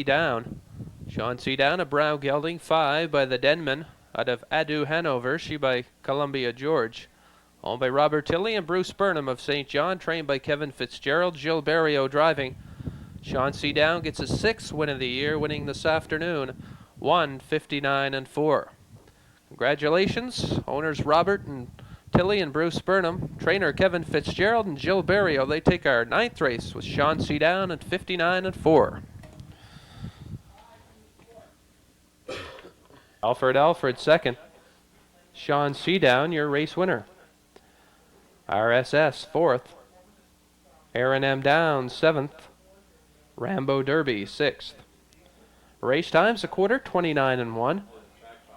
Down. Sean C. down, a brown gelding, 5 by the Denman out of Adu, Hanover. She by Columbia George. Owned by Robert Tilley and Bruce Burnham of St. John. Trained by Kevin Fitzgerald. Jill Barrio driving. Sean C. down gets his 6th win of the year, winning this afternoon, 1:59 and 4. Congratulations, owners Robert and Tilley and Bruce Burnham. Trainer Kevin Fitzgerald and Jill Barrio. They take our 9th race with Sean C. down at 59 and 4. Alfred second. Sean C. down, your race winner. RSS 4th. Aaron M. down 7th. Rambo Derby 6th. Race times a quarter 29 and 1.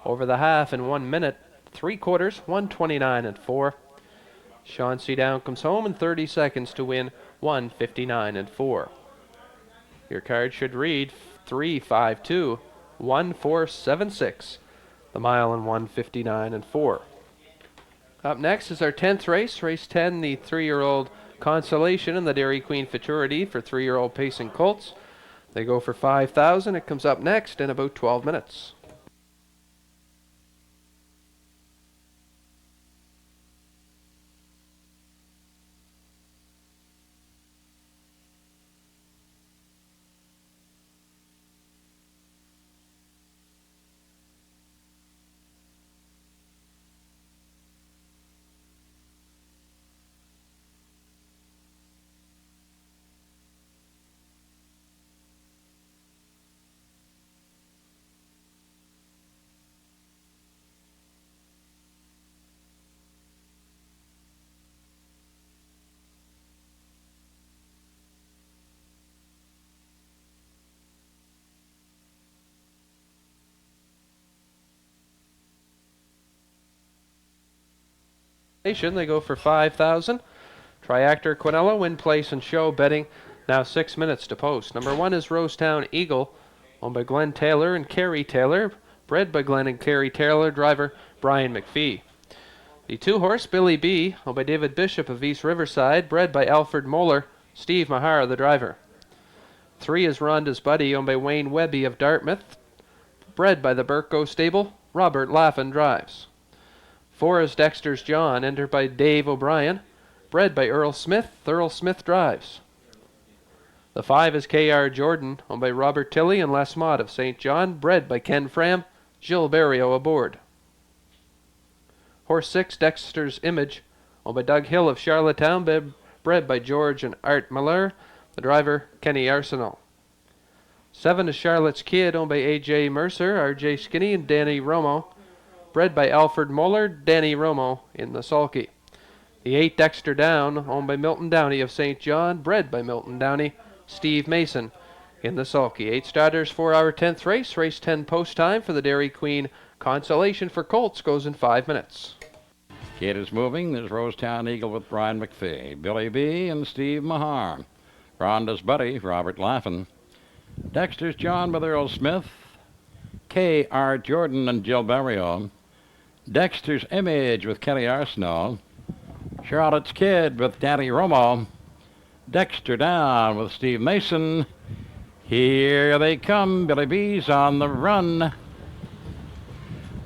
Over the half in 1 minute. 3/4 1:29 and 4. Sean C. down comes home in 30 seconds to win 1:59 and 4. Your card should read 352. 1:476, the mile in 1:59 and 4. Up next is our 10th race, race 10, the 3-year-old Consolation and the Dairy Queen Futurity for 3-year-old pacing colts. They go for 5,000. It comes up next in about 12 minutes. They go for 5,000. Triactor Quinella, win, place, and show betting. Now 6 minutes to post. Number 1 is Rosetown Eagle, owned by Glenn Taylor and Kerry Taylor, bred by Glenn and Kerry Taylor, driver Brian McPhee. The 2-horse Billy B, owned by David Bishop of East Riverside, bred by Alfred Moeller, Steve Mahara, the driver. 3 is Rhonda's Buddy, owned by Wayne Webby of Dartmouth, bred by the Burko stable, Robert Laffin drives. 4 is Dexter's John, entered by Dave O'Brien, bred by Earl Smith drives. The 5 is KR Jordan, owned by Robert Tilley and Les Mott of St. John, bred by Ken Fram, Jill Barrio aboard. Horse 6, Dexter's Image, owned by Doug Hill of Charlottetown, bred by George and Art Miller, the driver Kenny Arsenal. 7 is Charlotte's Kid, owned by A.J. Mercer, R.J. Skinny, and Danny Romo, bred by Alfred Moeller, Danny Romo in the sulky. The 8, Dexter Down, owned by Milton Downey of St. John, bred by Milton Downey, Steve Mason in the sulky. 8 starters for our 10th race. Race 10 post time for the Dairy Queen Consolation for colts goes in 5 minutes. Kid is moving. There's Rosetown Eagle with Brian McPhee, Billy B, and Steve Mahar. Rhonda's Buddy, Robert Laffin. Dexter's John with Earl Smith, K.R. Jordan and Jill Barrio. Dexter's Image with Kelly Arsenault. Charlotte's Kid with Danny Romo. Dexter down with Steve Mason. Here they come. Billy B's on the run.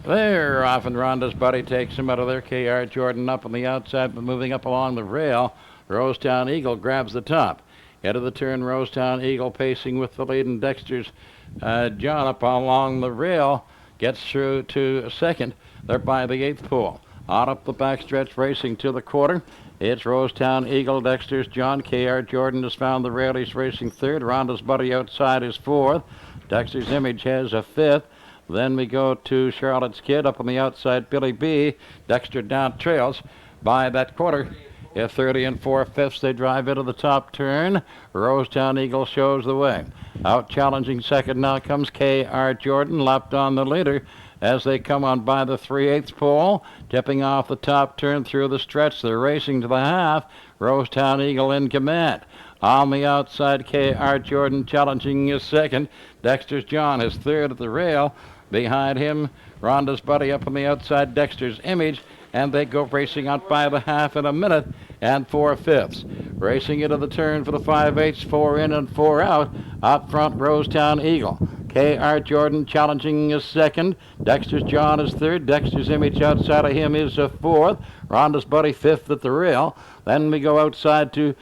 There, off and Rhonda's buddy takes him out of there. KR Jordan up on the outside, but moving up along the rail. Rosetown Eagle grabs the top. Head of the turn, Rosetown Eagle pacing with the lead, and Dexter's John up along the rail gets through to second. They're by the 8th pole. On up the backstretch, racing to the quarter. It's Rosetown Eagle, Dexter's John. KR Jordan has found the rail. He's racing third. Rhonda's buddy outside is fourth. Dexter's Image has a fifth. Then we go to Charlotte's Kid up on the outside, Billy B. Dexter down trails by that quarter. At 30 and 4/5, they drive into the top turn. Rosetown Eagle shows the way. Out challenging second now comes KR Jordan, lapped on the leader as they come on by the 3/8 pole, tipping off the top turn through the stretch. They're racing to the half. Rosetown Eagle in command. On the outside, KR Jordan challenging his second. Dexter's John is third at the rail. Behind him, Rhonda's buddy up on the outside, Dexter's Image, and they go racing out by the half in a minute and 4/5. Racing into the turn for the 5/8, 4 in and 4 out. Up front, Rosetown Eagle. KR Jordan challenging his second. Dexter's John is third. Dexter's Image outside of him is a fourth. Rhonda's buddy fifth at the rail. Then we go outside to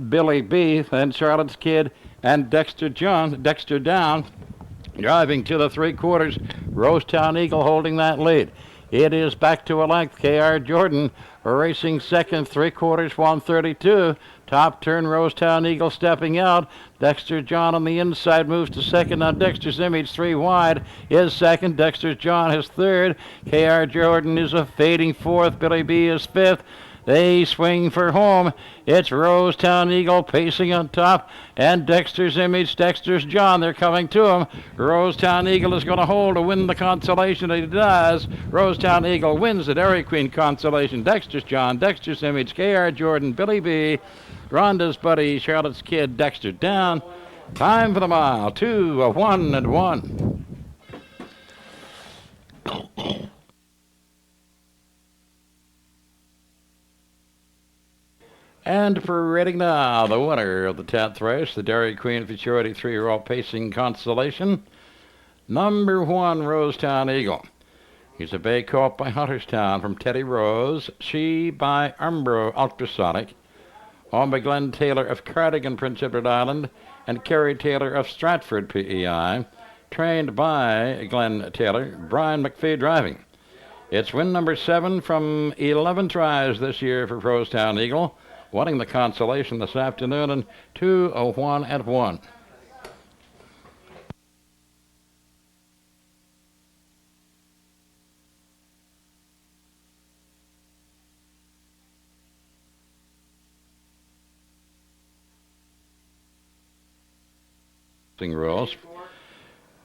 Billy B, then Charlotte's Kid, and Dexter down. Driving to the 3/4, Rosetown Eagle holding that lead. It is back to a length. KR Jordan racing second, 3/4, 132. Top turn, Rosetown Eagle stepping out. Dexter John on the inside moves to second. Now Dexter's Image 3 wide is second. Dexter John is third. KR Jordan is a fading fourth. Billy B is fifth. They swing for home. It's Rosetown Eagle pacing on top, and Dexter's Image, Dexter's John, they're coming to him. Rosetown Eagle is going to hold to win the consolation. He does. Rosetown Eagle wins the Dairy Queen consolation. Dexter's John, Dexter's Image, KR Jordan, Billy B, Rhonda's buddy, Charlotte's Kid, Dexter down. Time for the mile. 2, 1, and 1. And parading now, the winner of the 10th race, the Dairy Queen Futurity 3-year-old pacing consolation, number 1, Rosetown Eagle. He's a bay colt by Hunterstown from Teddy Rose, she by Umbro Ultrasonic, owned by Glenn Taylor of Cardigan, Prince Edward Island, and Kerry Taylor of Stratford, PEI, trained by Glenn Taylor, Brian McPhee driving. It's win number 7 from 11 tries this year for Rosetown Eagle, winning the consolation this afternoon in 2, 1, and 1. Rules.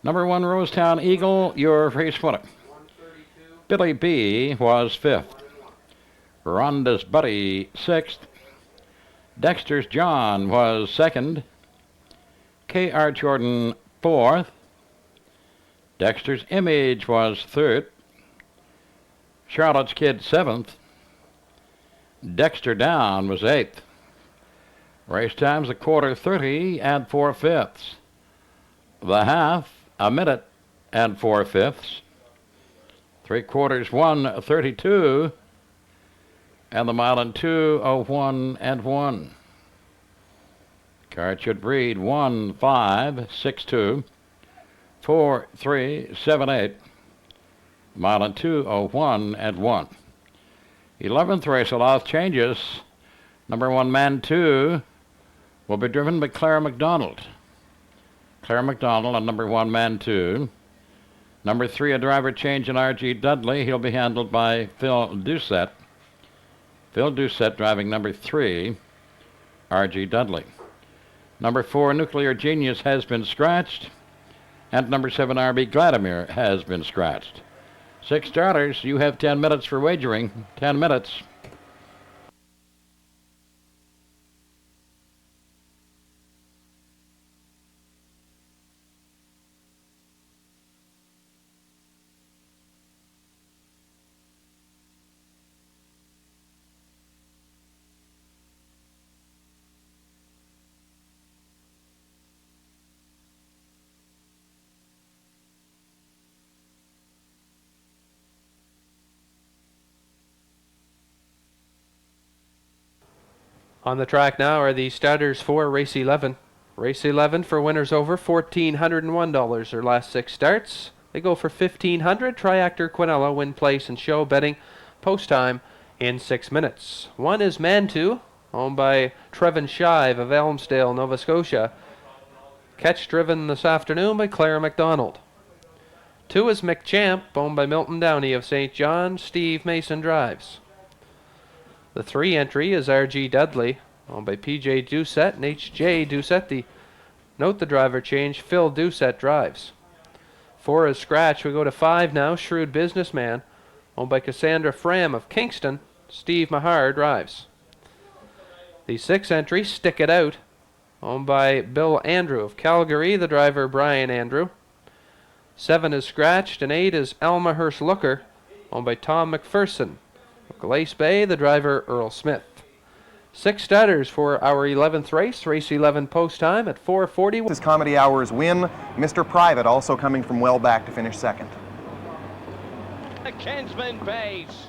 Number 1, Rosetown Eagle, your race winner. Billy B was 5th. Rhonda's buddy 6th. Dexter's John was 2nd. KR Jordan 4th. Dexter's Image was 3rd. Charlotte's Kid 7th. Dexter down was 8th. Race times a quarter 30 and 4/5. The half a minute and 4/5. 3/4 1:32. And the mile in 2, 1, and 1. Card should read 1, 5, 6, 2, 4, 3, 7, 8. Mile in 2, 1, and 1. 11th race allows changes. Number 1, Man 2, will be driven by Claire McDonald. Claire McDonald on number 1, Man 2. Number 3, a driver change in R.G. Dudley. He'll be handled by Phil Doucette. Phil Doucette driving number 3, R.G. Dudley. Number 4, Nuclear Genius has been scratched. And number 7, R.B. Gladimir has been scratched. 6 starters. You have 10 minutes for wagering. 10 minutes. On the track now are the starters for race 11. Race 11 for winners over $1,401. Their last 6 starts. They go for $1,500. Triactor Quinella win place and show betting post time in 6 minutes. 1 is Mantu, owned by Trevin Shive of Elmsdale, Nova Scotia. Catch driven this afternoon by Claire McDonald. 2 is McChamp, owned by Milton Downey of St. John. Steve Mason drives. The 3 entry is RG Dudley, owned by PJ Doucette and HJ Doucette. Note the driver change, Phil Doucette drives. 4 is Scratch. We go to 5 now, Shrewd Businessman, owned by Cassandra Fram of Kingston. Steve Mahar drives. The 6 entry, Stick It Out, owned by Bill Andrew of Calgary, the driver Brian Andrew. 7 is Scratched, and 8 is Alma Hurst Looker, owned by Tom McPherson of Glace Bay, the driver Earl Smith. 6 starters for our 11th race, race 11 post time at 4:40. This is Comedy Hour's win. Mr. Private also coming from well back to finish second. The Kinsman pace.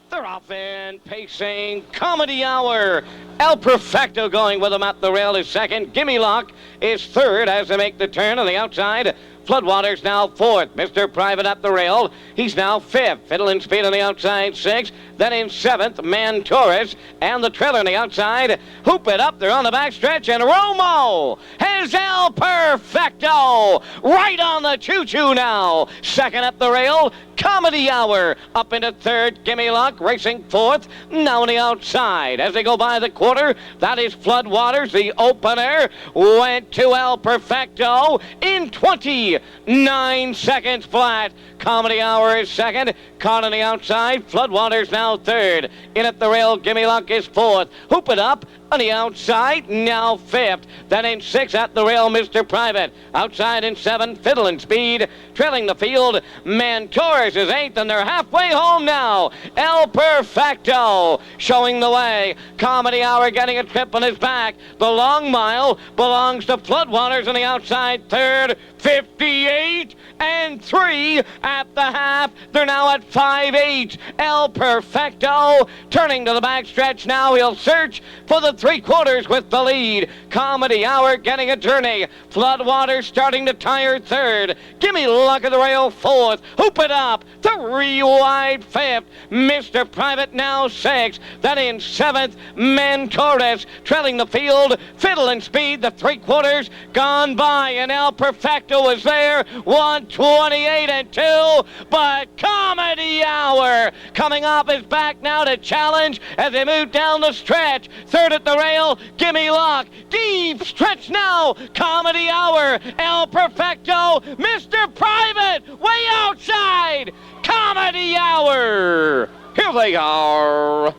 They're off in pacing. Comedy Hour. El Perfecto going with them at the rail is second. Gimme Lock is third as they make the turn on the outside. Floodwaters now fourth. Mr. Private up the rail. He's now fifth. Fiddle and Speed on the outside, sixth. Then in seventh, Man Torres. And the trailer on the outside. Hoop it up. They're on the back stretch. And Romo has El Perfecto right on the choo-choo now. Second up the rail. Comedy Hour up into third. Gimme Lock racing fourth. Now on the outside. As they go by the quarter, that is Floodwaters. The opener went to El Perfecto in 29 seconds flat. Comedy Hour is second. Caught on the outside. Floodwaters now third. In at the rail, Gimme Lock is fourth. Hoop it up on the outside, now fifth. Then in sixth at the rail, Mr. Private. Outside in seven, Fiddle and Speed. Trailing the field, Man Torres is eighth, and they're halfway home now. El Perfecto showing the way. Comedy Hour getting a trip on his back. The long mile belongs to Floodwaters on the outside third. 58 and 3 at the half. They're now at 5-8. El Perfecto turning to the back stretch now. He'll search for the 3/4 with the lead. Comedy Hour getting a journey. Floodwaters starting to tire third. Gimme Luck of the rail fourth. Hoop it up. 3 wide fifth. Mr. Private now sixth. Then in seventh, Man Torres trailing the field. Fiddle and Speed, the 3/4 gone by, and El Perfecto is there. 128 and 2, but Comedy Hour coming off his back now to challenge as they move down the stretch. Third at the rail, Gimme Lock. Deep stretch now. Comedy Hour, El Perfecto, Mr. Private, way outside. Comedy Hour. Here they are.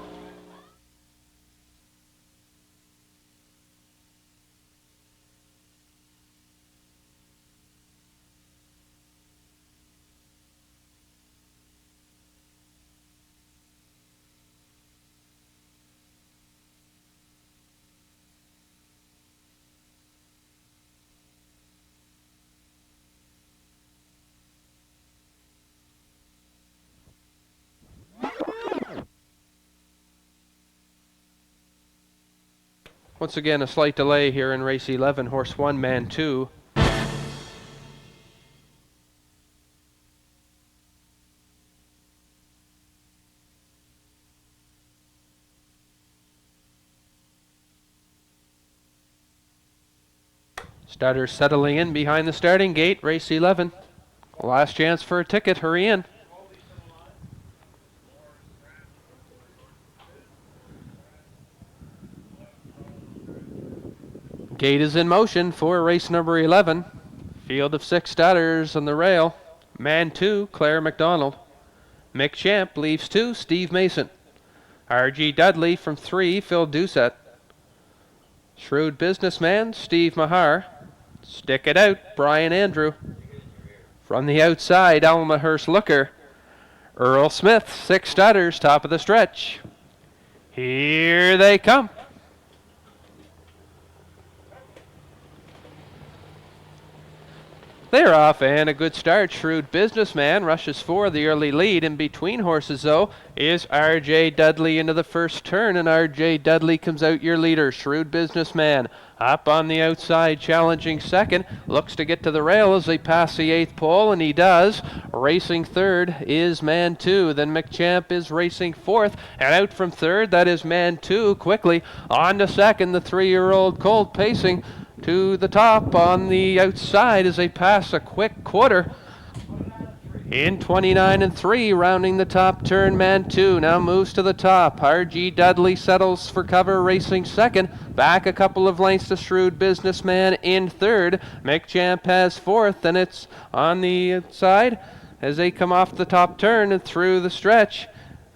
Once again, a slight delay here in race 11, horse 1, Man 2. Starters settling in behind the starting gate, race 11. Last chance for a ticket, hurry in. Gate is in motion for race number 11. Field of 6 starters on the rail. Man 2, Claire McDonald. McChamp leaves 2, Steve Mason. RG Dudley from 3, Phil Doucette. Shrewd Businessman, Steve Mahar. Stick It Out, Brian Andrew. From the outside, Alma Hurst Looker. Earl Smith, 6 starters, top of the stretch. Here they come. They're off, and a good start. Shrewd Businessman rushes for the early lead. In between horses, though, is R.J. Dudley into the first turn, and R.J. Dudley comes out your leader. Shrewd Businessman up on the outside, challenging second. Looks to get to the rail as they pass the 8th pole, and he does. Racing third is Man 2. Then McChamp is racing fourth, and out from third, that is Man 2. Quickly on to second, the 3-year-old colt pacing to the top on the outside as they pass a quick quarter. In 29 and 3, rounding the top turn, Man 2 now moves to the top. R.G. Dudley settles for cover, racing second. Back a couple of lengths to Shrewd Businessman in third. McChamp has fourth, and it's on the outside as they come off the top turn and through the stretch.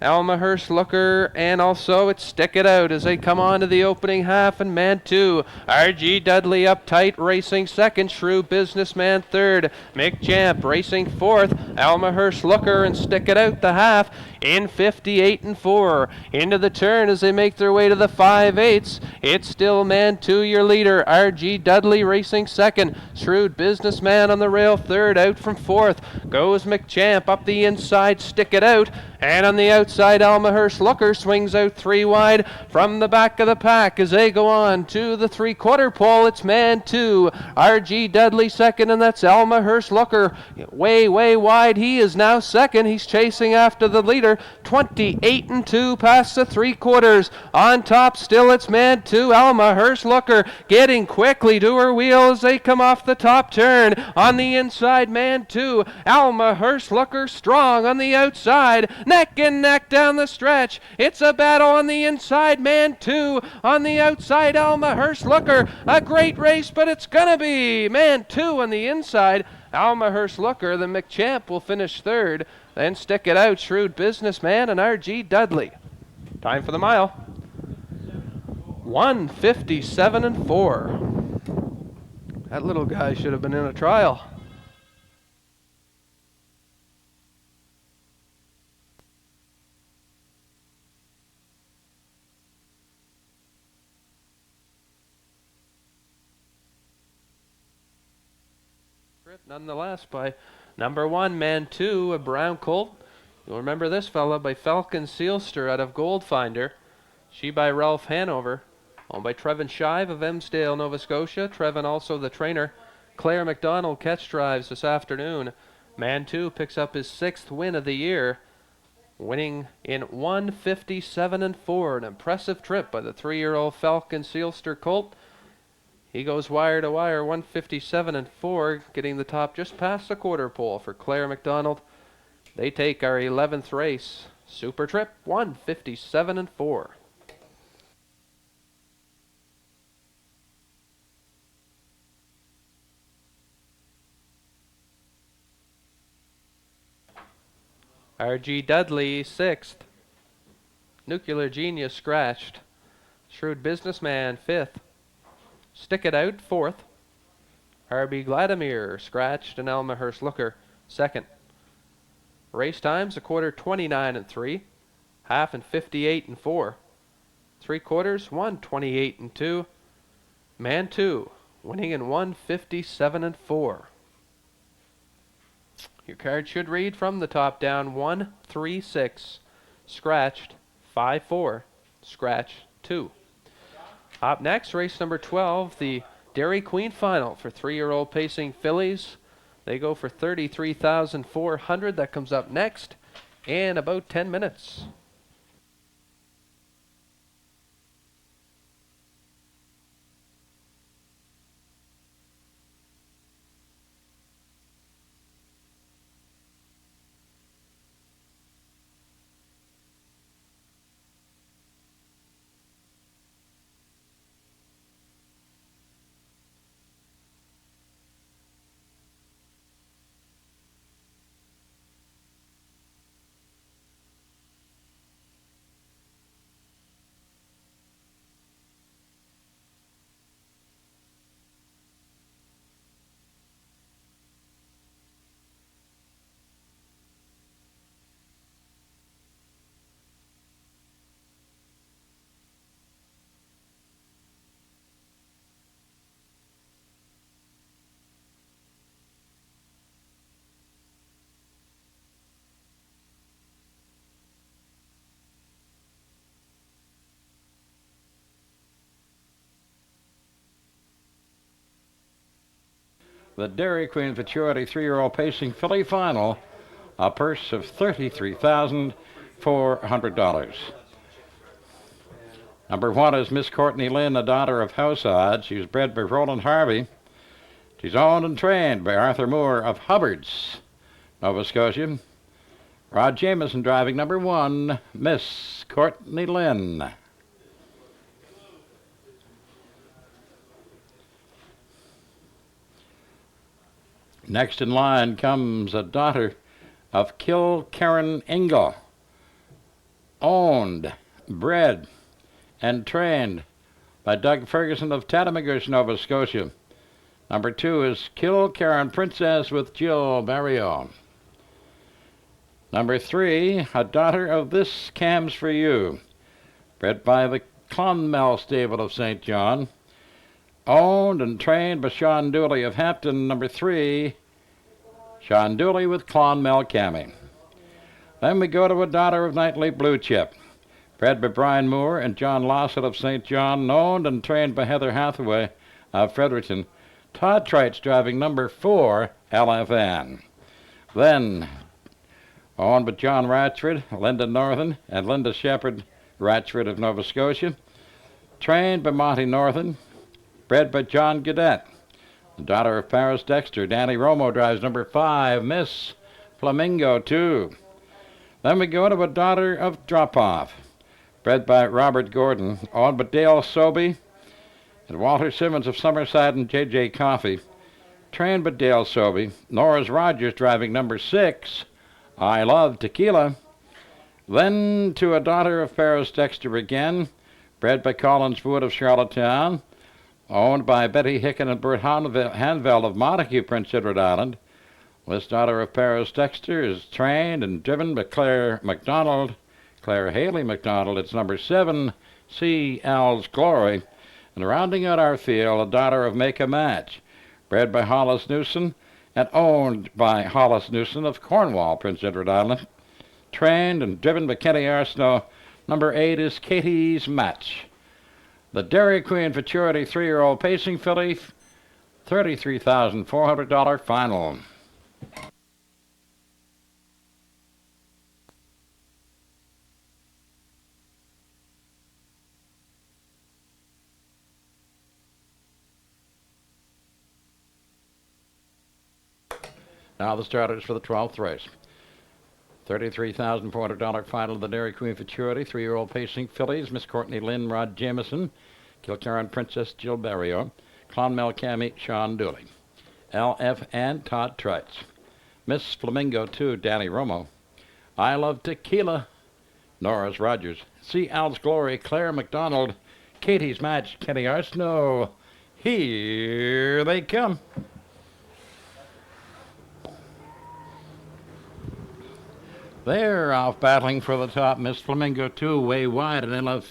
Almahurst Looker, and also it's Stick It Out as they come on to the opening half, and Man 2. R.G. Dudley up tight, racing second. Shrewd Businessman third. McChamp racing fourth. Almahurst Looker and Stick It Out the half in 58 and 4. Into the turn as they make their way to the 5/8. It's still Man 2 your leader. R.G. Dudley racing second. Shrewd Businessman on the rail third. Out from fourth goes McChamp up the inside. Stick It Out. And on the outside, Almahurst Looker swings out 3 wide from the back of the pack as they go on to the 3/4 pole. It's Man 2, R.G. Dudley second, and that's Almahurst Looker way wide. He is now second. He's chasing after the leader. 28 and 2 past the 3/4. On top still, it's Man 2, Almahurst Looker getting quickly to her wheel as they come off the top turn. On the inside, Man 2, Almahurst Looker strong on the outside. Neck and neck down the stretch. It's a battle on the inside. Man 2 on the outside. Almahurst Looker. A great race, but it's gonna be Man 2 on the inside. Almahurst Looker. The McChamp will finish third. Then Stick It Out, Shrewd Businessman, and R.G. Dudley. Time for the mile. 1:57 and 4. That little guy should have been in a trial. Nonetheless, by number 1, Man 2, a brown colt. You'll remember this fella by Falcon Sealster out of Goldfinder. She by Ralph Hanover. Owned by Trevin Shive of Emsdale, Nova Scotia. Trevin also the trainer. Claire McDonald catch drives this afternoon. Man 2 picks up his 6th win of the year, winning in 1:57 and 4. An impressive trip by the 3-year-old Falcon Sealster colt. He goes wire to wire, 1:57 and 4, getting the top just past the quarter pole for Claire McDonald. They take our 11th race. Super Trip, 1:57 and 4. R.G. Dudley, 6th. Nuclear Genius, scratched. Shrewd Businessman, 5th. Stick It Out, 4th. R.B. Gladimir, scratched, and Almahurst Looker, 2nd. Race times, a quarter 29 and 3, half and 58 and 4, 3/4 1:28 and 2. Man 2 winning in 1:57 and 4. Your card should read from the top down 1-3-6, scratched 5-4, scratch 2. Up next, race number 12, the Dairy Queen Final for 3-year-old pacing fillies. They go for $33,400. That comes up next in about 10 minutes. the Dairy Queen Futurity 3-year-old pacing filly final, a purse of $33,400. Number 1 is Miss Courtney Lynn, a daughter of House Odd. She was bred by Roland Harvey. She's owned and trained by Arthur Moore of Hubbard's, Nova Scotia. Rod Jameson driving number 1, Miss Courtney Lynn. Next in line comes a daughter of Kilkerran Ingle, owned, bred, and trained by Doug Ferguson of Tatamagouche, Nova Scotia. Number 2 is Kilkerran Princess with Jill Barrio. Number 3, a daughter of This Cam's For You, bred by the Clonmel stable of St. John, owned and trained by Sean Dooley of Hampton. Number 3, Sean Dooley with Clonmel Cami. Then we go to a daughter of Knightley Blue Chip, bred by Brian Moore and John Lawson of St. John, owned and trained by Heather Hathaway of Fredericton. Todd Trites driving number 4, LFN. Then, owned by John Ratchford, Linda Northern, and Linda Shepherd Ratchford of Nova Scotia. Trained by Monty Northern, bred by John Gaudette. The daughter of Paris Dexter, Danny Romo drives number 5, Miss Flamingo 2. Then we go to a daughter of Drop Off, bred by Robert Gordon, owned by Dale Sobey and Walter Simmons of Summerside and J.J. Coffey. Trained by Dale Sobey. Norris Rogers driving number 6, I Love Tequila. Then to a daughter of Paris Dexter again, bred by Collins Wood of Charlottetown, owned by Betty Hicken and Bert Hanveld of Montague, Prince Edward Island. This daughter of Paris Dexter is trained and driven by Claire Haley McDonald. It's number 7, C. Al's Glory. And rounding out our field, a daughter of Make a Match, bred by Hollis Newson and owned by Hollis Newson of Cornwall, Prince Edward Island. Trained and driven by Kenny Arsenault. Number 8 is Katie's Match. The Dairy Queen Futurity 3-year-old pacing filly, $33,400 final. Now the starters for the 12th race. $33,400 final of the Dairy Queen Futurity, 3-year-old pacing fillies, Miss Courtney Lynn, Rod Jameson, Kilkerran Princess, Jill Barrio, Clonmel Cami, Sean Dooley, LF and Todd Trites, Miss Flamingo 2, Danny Romo, I Love Tequila, Norris Rogers, C. Al's Glory, Claire McDonald, Katie's Match, Kenny Arsenault. Here they come. They're off battling for the top. Miss Flamingo 2 way wide, and on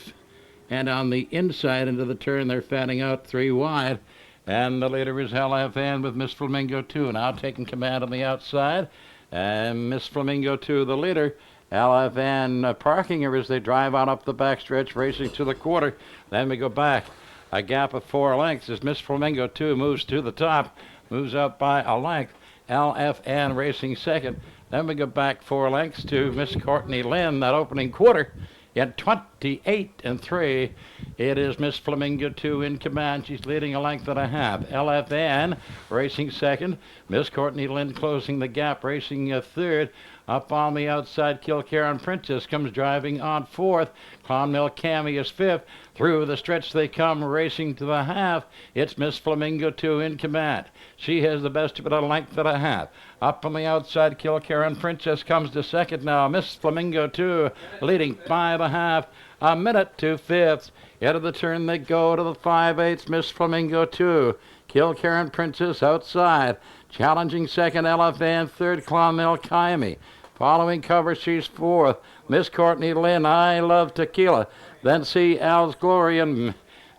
the inside into the turn they're fanning out 3 wide. And the leader is LFN with Miss Flamingo 2 now taking command on the outside. And Miss Flamingo 2 the leader. LFN parking her as they drive on up the backstretch, racing to the quarter. Then we go back a gap of 4 lengths as Miss Flamingo 2 moves to the top, moves up by a length. LFN racing second. Then we go back 4 lengths to Miss Courtney Lynn, that opening quarter. At 28 and 3, it is Miss Flamingo 2 in command. She's leading a length and a half. LFN racing second. Miss Courtney Lynn closing the gap, racing third. Up on the outside, Kilkerran Princess comes driving on fourth. Clonmel Cami is fifth. Through the stretch they come, racing to the half. It's Miss Flamingo 2 in command. She has the best of it, a length and a half. Up on the outside, Kilkerran Princess comes to second now. Miss Flamingo 2 leading by the half. A minute to fifth. Out of the turn they go to the 5/8. Miss Flamingo 2. Kilkerran Princess outside. Challenging second, LFN. Third, Clonmel Cami. Following cover, she's fourth. Miss Courtney Lynn, I Love Tequila. Then C. Al's Glory, and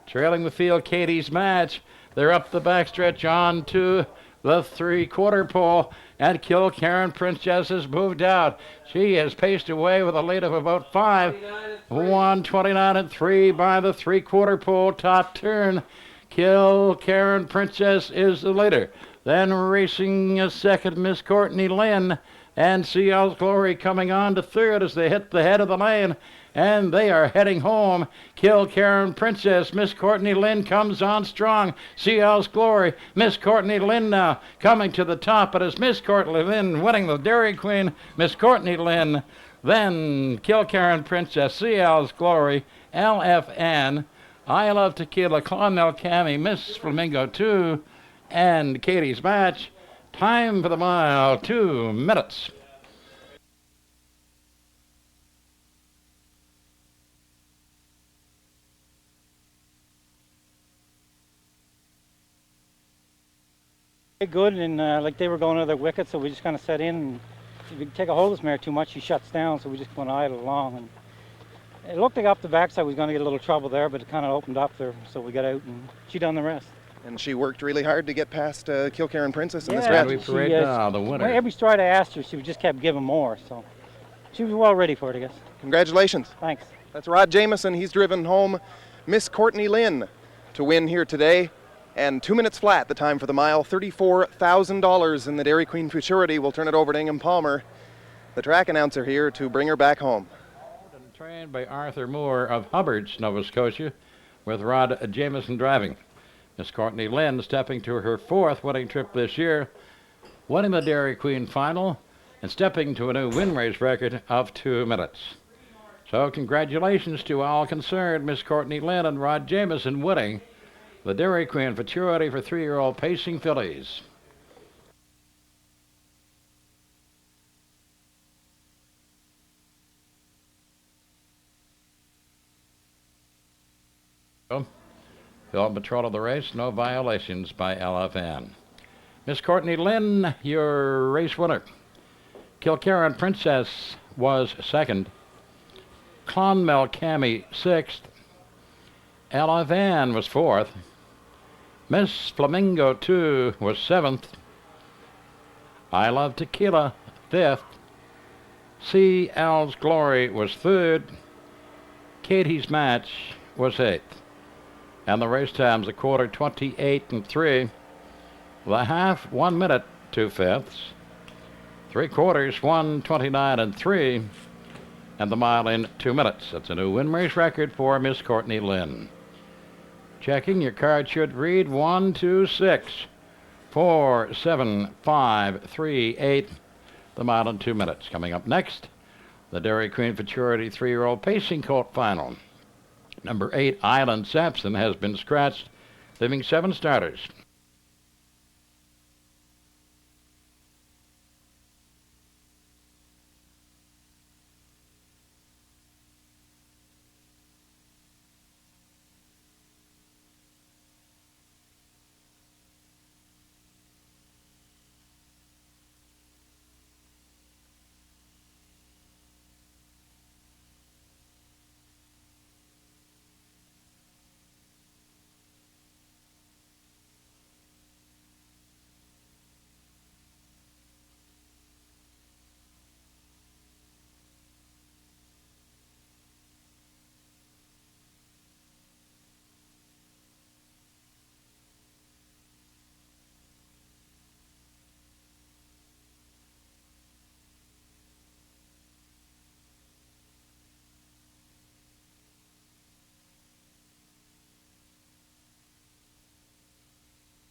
trailing the field, Katie's Match. They're up the backstretch on to the 3/4 pole, and Kilkerran Princess has moved out. She has paced away with a lead of about 5. 1:29 and 3 by the 3/4 pole top turn. Kilkerran Princess is the leader. Then racing a second, Miss Courtney Lynn. And Seal's Glory coming on to third as they hit the head of the lane. And they are heading home. Kill Karen Princess. Miss Courtney Lynn comes on strong. Seal's Glory. Miss Courtney Lynn now coming to the top. It is Miss Courtney Lynn winning the Dairy Queen. Miss Courtney Lynn. Then Kill Karen Princess. Seal's Glory. LFN. I Love Tequila. Clonmel Cami. Miss Flamingo 2. And Katie's Match. Time for the mile, 2 minutes. Good, and like they were going to their wicket, so we just kind of set in. And if you take a hold of this mare too much, she shuts down, so we just went idle along. And it looked like up the backside we was going to get a little trouble there, but it kind of opened up there, so we got out, and she done the rest. And she worked really hard to get past Kill Karen Princess in this Yeah, stretch. We parade now the winner. Every stride I asked her, she just kept giving more, so she was well ready for it, I guess. Congratulations. Thanks. That's Rod Jameson. He's driven home Miss Courtney Lynn to win here today. And 2 minutes flat, the time for the mile. $34,000 in the Dairy Queen Futurity. We'll turn it over to Ingham Palmer, the track announcer here, to bring her back home. Trained by Arthur Moore of Hubbard's, Nova Scotia, with Rod Jameson driving. Miss Courtney Lynn stepping to her 4th winning trip this year, winning the Dairy Queen final and stepping to a new win race record of 2 minutes. So congratulations to all concerned, Miss Courtney Lynn and Rod Jameson winning the Dairy Queen Futurity for 3-year-old pacing fillies. Phil Patrol of the race, no violations by LFN. Miss Courtney Lynn, your race winner. Kilkaren Princess was 2nd. Clonmel Cami 6th. LFN was 4th. Miss Flamingo 2 was 7th. I Love Tequila 5th. CL's Glory was 3rd. Katie's Match was 8th. And the race times, a quarter 28 and 3. The half 1 minute 2/5. 3/4 1:29 and 3. And the mile in 2 minutes. That's a new win race record for Miss Courtney Lynn. Checking, your card should read 1, 2, 6, 4, 7, 5, 3, 8. The mile in 2 minutes. Coming up next, the Dairy Queen Futurity 3-year-old pacing colt final. Number 8, Island Sampson, has been scratched, leaving 7 starters.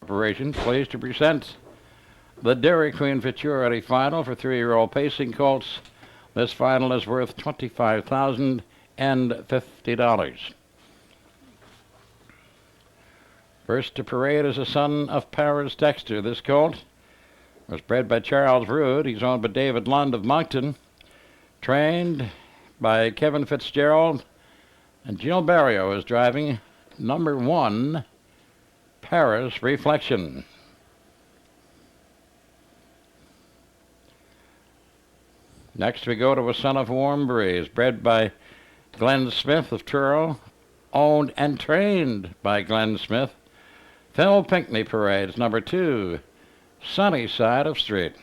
Corporation pleased to present the Dairy Queen Futurity final for 3-year-old pacing colts. This final is worth $25,050. First to parade is a son of Paris Dexter. This colt was bred by Charles Rood. He's owned by David Lund of Moncton. Trained by Kevin Fitzgerald. And Jill Barrio is driving number 1, Paris Reflection. Next we go to a son of Warm Breeze, bred by Glenn Smith of Truro, owned and trained by Glenn Smith. Phil Pinckney parades number 2, Sunny Side of Street.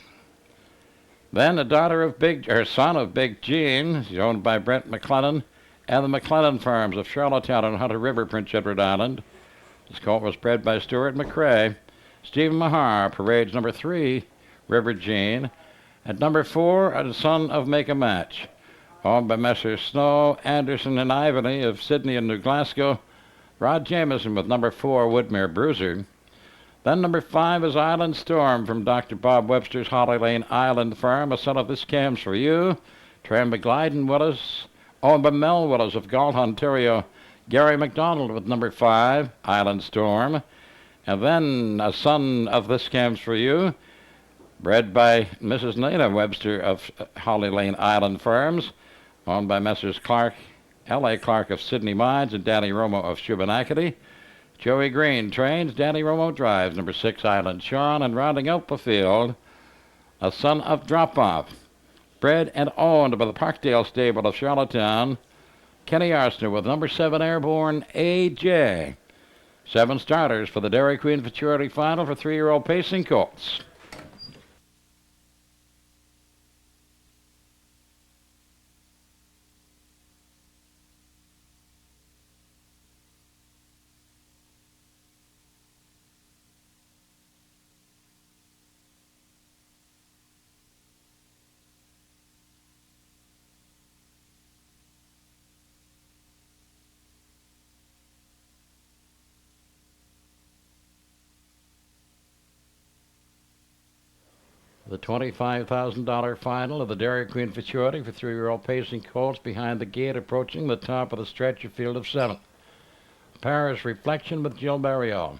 Then the son of Big Gene, he's owned by Brent McClellan and the McClellan Farms of Charlottetown and Hunter River, Prince Edward Island. This colt was bred by Stuart McRae. Stephen Mahar parades number 3, River Jean. At number 4, a Son of Make a Match, owned by Messrs. Snow, Anderson, and Ivany of Sydney and New Glasgow. Rod Jameson with number 4, Woodmere Bruiser. Then number 5 is Island Storm from Dr. Bob Webster's Holly Lane Island Farm. A son of this cam's for you. Trained by Glyden Willis, owned by Mel Willis of Galt, Ontario. Gary McDonald with number 5, Island Storm. And then a son of this cam's for you, bred by Mrs. Nina Webster of Holly Lane Island Farms, owned by Messrs. Clark, L.A. Clark of Sydney Mines and Danny Romo of Shubenacadie. Joey Green trains, Danny Romo drives, number 6, Island Sean, and rounding out the field, a son of Drop Off, bred and owned by the Parkdale Stable of Charlottetown, Kenny Arsener with number 7, Airborne AJ. 7 starters for the Dairy Queen Futurity Final for 3-year-old pacing colts. The $25,000 final of the Dairy Queen Futurity for 3-year-old pacing colts behind the gate, approaching the top of the stretch of field of 7. Paris Reflection with Jill Barriol.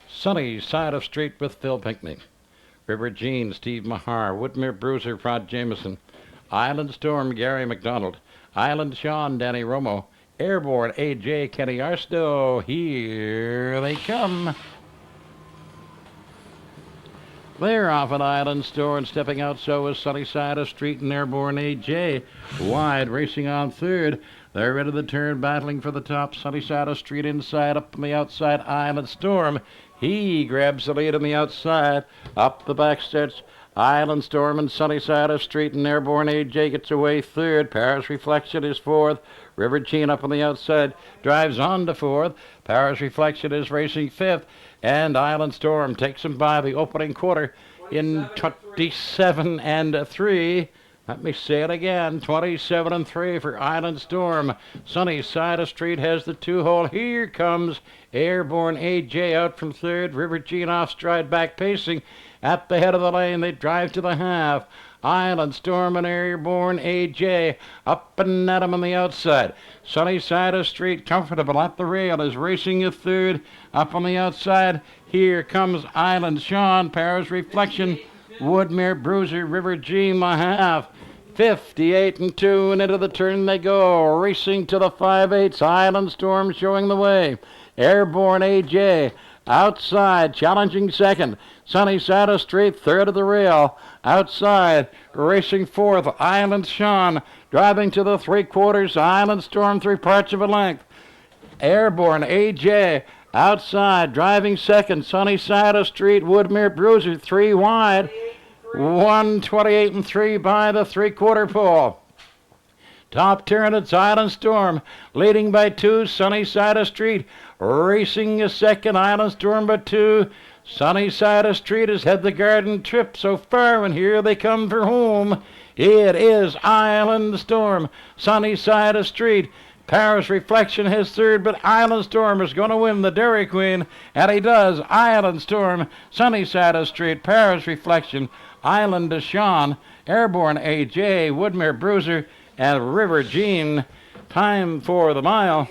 Sunny Side of Street with Phil Pinckney. River Jean, Steve Mahar. Woodmere Bruiser, Rod Jameson. Island Storm, Gary McDonald. Island Sean, Danny Romo. Airborne AJ, Kenny Arstow. Here they come. They're off at Island Store, and stepping out so is Sunny Side of Street and Airborne AJ. Wide, racing on 3rd. They're ready to turn, battling for the top. Sunny Side of Street inside, up on the outside, Island Storm. He grabs the lead on the outside. Up the back stretch, Island Storm and Sunny Side of Street, and Airborne AJ gets away 3rd. Paris Reflection is 4th. River Jean up on the outside, drives on to 4th. Paris Reflection is racing 5th. And Island Storm takes him by the opening quarter in 27-3. Let me say it again, 27-3 for Island Storm. Sunny Side of Street has the 2-hole. Here comes Airborne AJ out from 3rd. River Jean off stride, back pacing. At the head of the lane, they drive to the half. Island Storm and Airborne AJ up and at him on the outside. Sunny Side of Street, comfortable at the rail, is racing a 3rd. Up on the outside, here comes Island Sean, Paris Reflection, Woodmere Bruiser, River Jean, the half. 58-2, and into the turn they go, racing to the 5/8. Island Storm showing the way. Airborne AJ outside, challenging 2nd. Sunny Side of Street, 3rd of the rail. Outside, racing 4th, Island Sean, driving to the 3/4. Island Storm, 3 parts of a length. Airborne AJ outside, driving 2nd. Sunny Side of Street, Woodmere Bruiser, 3 wide. 128-3 by the 3/4 pole. Top turn, it's Island Storm, leading by 2. Sunny Side of Street, racing a 2nd. Island Storm by 2. Sunny Side of Street has had the garden trip so far, and here they come for home. It is Island Storm. Sunny Side of Street. Paris Reflection has 3rd, but Island Storm is going to win the Dairy Queen, and he does. Island Storm, Sunny Side of Street, Paris Reflection, Island Sean, Airborne AJ, Woodmere Bruiser, and River Jean. Time for the mile,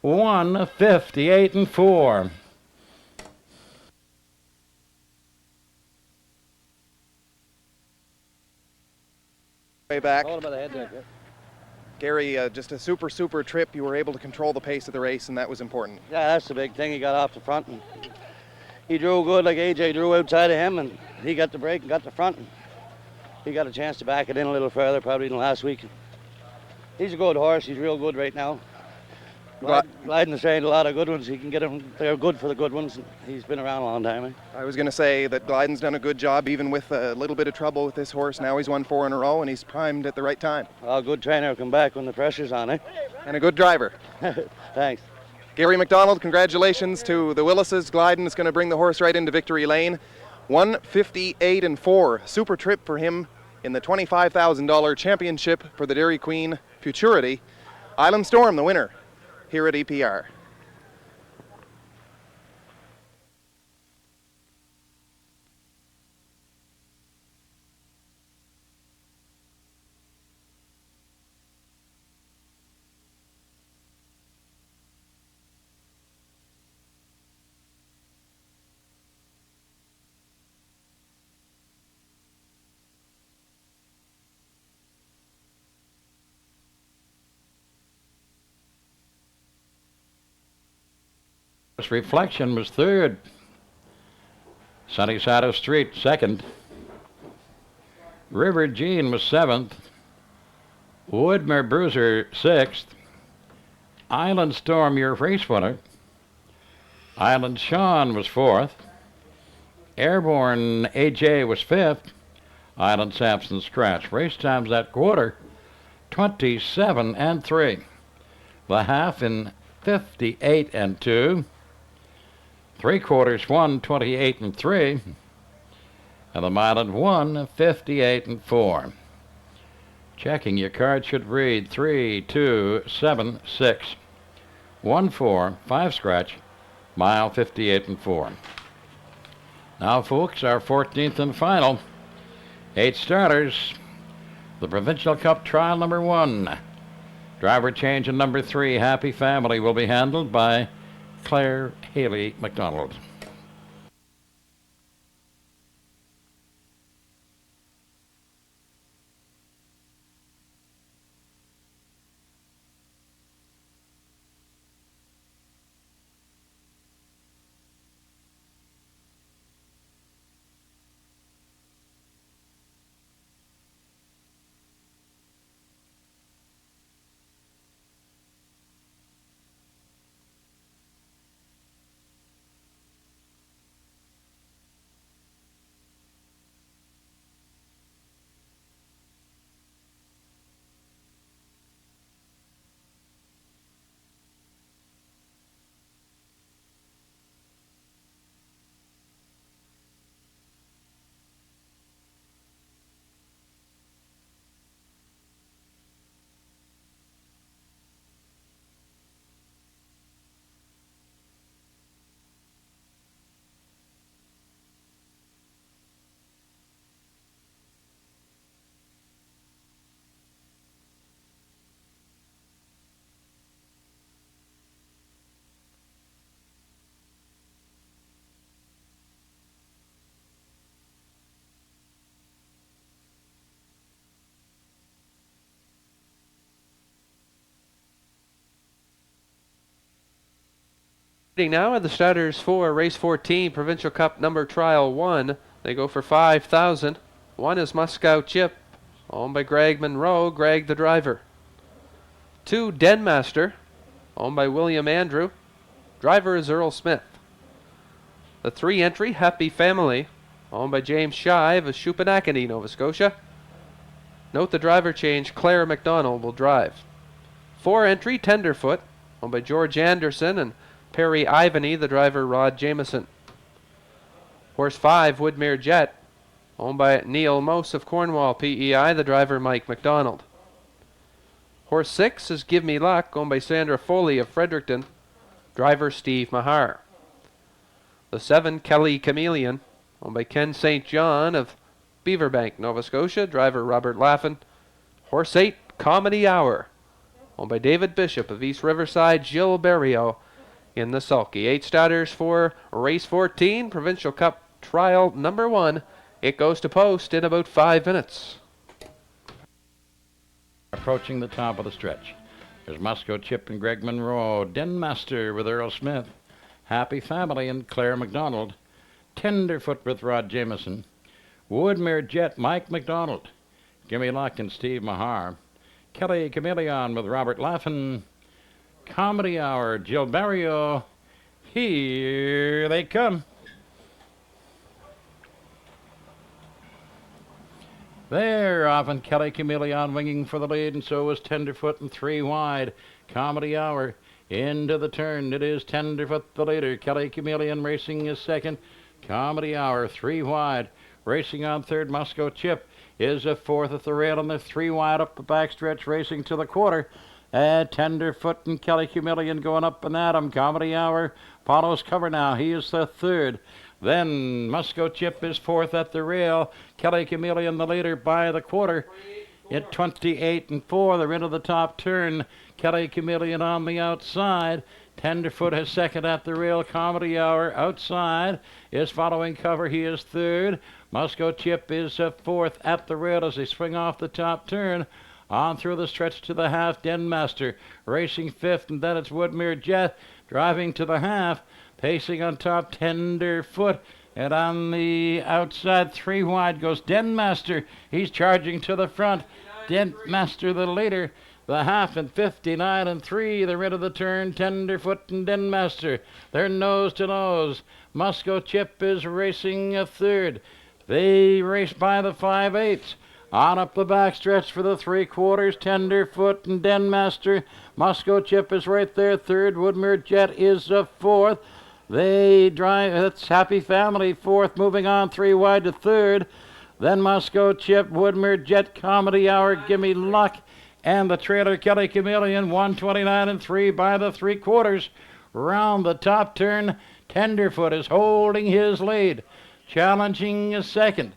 1:58-4. Way back. All about the head there. Gary, just a super trip. You were able to control the pace of the race, and that was important. Yeah, that's the big thing. He got off the front, and he drew good like AJ drew outside of him, and he got the break and got the front. And he got a chance to back it in a little further probably than last week. He's a good horse. He's real good right now. Glyden's trained a lot of good ones. He can get them. They're good for the good ones. He's been around a long time. Eh? I was going to say that Glyden's done a good job, even with a little bit of trouble with this horse. Now he's won 4 in a row, and he's primed at the right time. A good trainer will come back when the pressure's on, eh? And a good driver. Thanks. Gary McDonald, congratulations to the Willises. Glyden is going to bring the horse right into victory lane. 158 and 4. Super trip for him in the $25,000 championship for the Dairy Queen Futurity. Island Storm, the winner here at EPR. Reflection was third. Sunnyside Street second. River Jean was seventh. Woodmere Bruiser sixth. Island Storm, your race winner. Island Sean was fourth. Airborne AJ was fifth. Island Samson Scratch. Race times that quarter 27 and 3. The half in 58 and 2. 3/4 won 28 and 3. And the mile and 1 58 and 4. Checking your card should read 3, 2, 7, 6, 1, 4, 5 scratch, mile 58 and 4. Now, folks, our 14th and final. 8 starters. The Provincial Cup trial number 1. Driver change in number 3, Happy Family, will be handled by Claire Haley McDonald. Now are the starters for race 14, Provincial Cup number trial 1. They go for $5,000. One is Moscow Chip, owned by Greg Monroe, Greg the driver. 2, Denmaster, owned by William Andrew. Driver is Earl Smith. The 3 entry, Happy Family, owned by James Shive of Shupenacadie, Nova Scotia. Note the driver change, Claire McDonald will drive. 4 entry, Tenderfoot, owned by George Anderson and Perry Ivany, the driver Rod Jameson. Horse 5, Woodmere Jet, owned by Neil Mose of Cornwall, PEI, the driver Mike McDonald. Horse 6 is Give Me Luck, owned by Sandra Foley of Fredericton, driver Steve Mahar. The 7, Kelly Chameleon, owned by Ken St. John of Beaverbank, Nova Scotia, driver Robert Laffin. Horse 8, Comedy Hour, owned by David Bishop of East Riverside, Jill Berrio in the sulky. 8 starters for race 14, Provincial Cup trial number 1. It goes to post in about 5 minutes. Approaching the top of the stretch. There's Moscow Chip and Greg Monroe. Denmaster with Earl Smith. Happy Family and Claire McDonald. Tenderfoot with Rod Jameson. Woodmere Jet, Mike McDonald. Gimme Luck and Steve Mahar. Kelly Chameleon with Robert Laffin. Comedy Hour, Jill Barrio. Here they come. There, often Kelly Chameleon winging for the lead, and so was Tenderfoot and 3 wide. Comedy Hour Into the turn, it is Tenderfoot the leader. Kelly Chameleon racing is second. Comedy Hour 3 wide. Racing on third, Musco Chip is a fourth at the rail, and they're 3 wide up the backstretch, racing to the quarter. Tenderfoot and Kelly Chameleon going up and at him. Comedy Hour follows cover now. He is the third. Then Musco Chip is fourth at the rail. Kelly Chameleon the leader by the quarter. At 28 and 4, they're into the top turn. Kelly Chameleon on the outside. Tenderfoot is second at the rail. Comedy Hour outside is following cover. He is third. Musco Chip is fourth at the rail as they swing off the top turn. On through the stretch to the half, Denmaster racing fifth, and then it's Woodmere Jet driving to the half, pacing on top, Tenderfoot, and on the outside, 3 wide goes Denmaster. He's charging to the front. Denmaster the leader, the half in 59 and 3. They're rid of the turn, Tenderfoot and Denmaster. They're nose to nose. Musco Chip is racing a third. They race by the 5/8. On up the backstretch for the 3/4, Tenderfoot and Denmaster. Musco Chip is right there, third. Woodmere Jet is fourth. They drive, that's Happy Family, fourth, moving on 3 wide to third. Then Musco Chip, Woodmere Jet, Comedy Hour, Gimme Luck, and the trailer Kelly Chameleon, 129 and 3 by the 3/4. Round the top turn, Tenderfoot is holding his lead, challenging a second.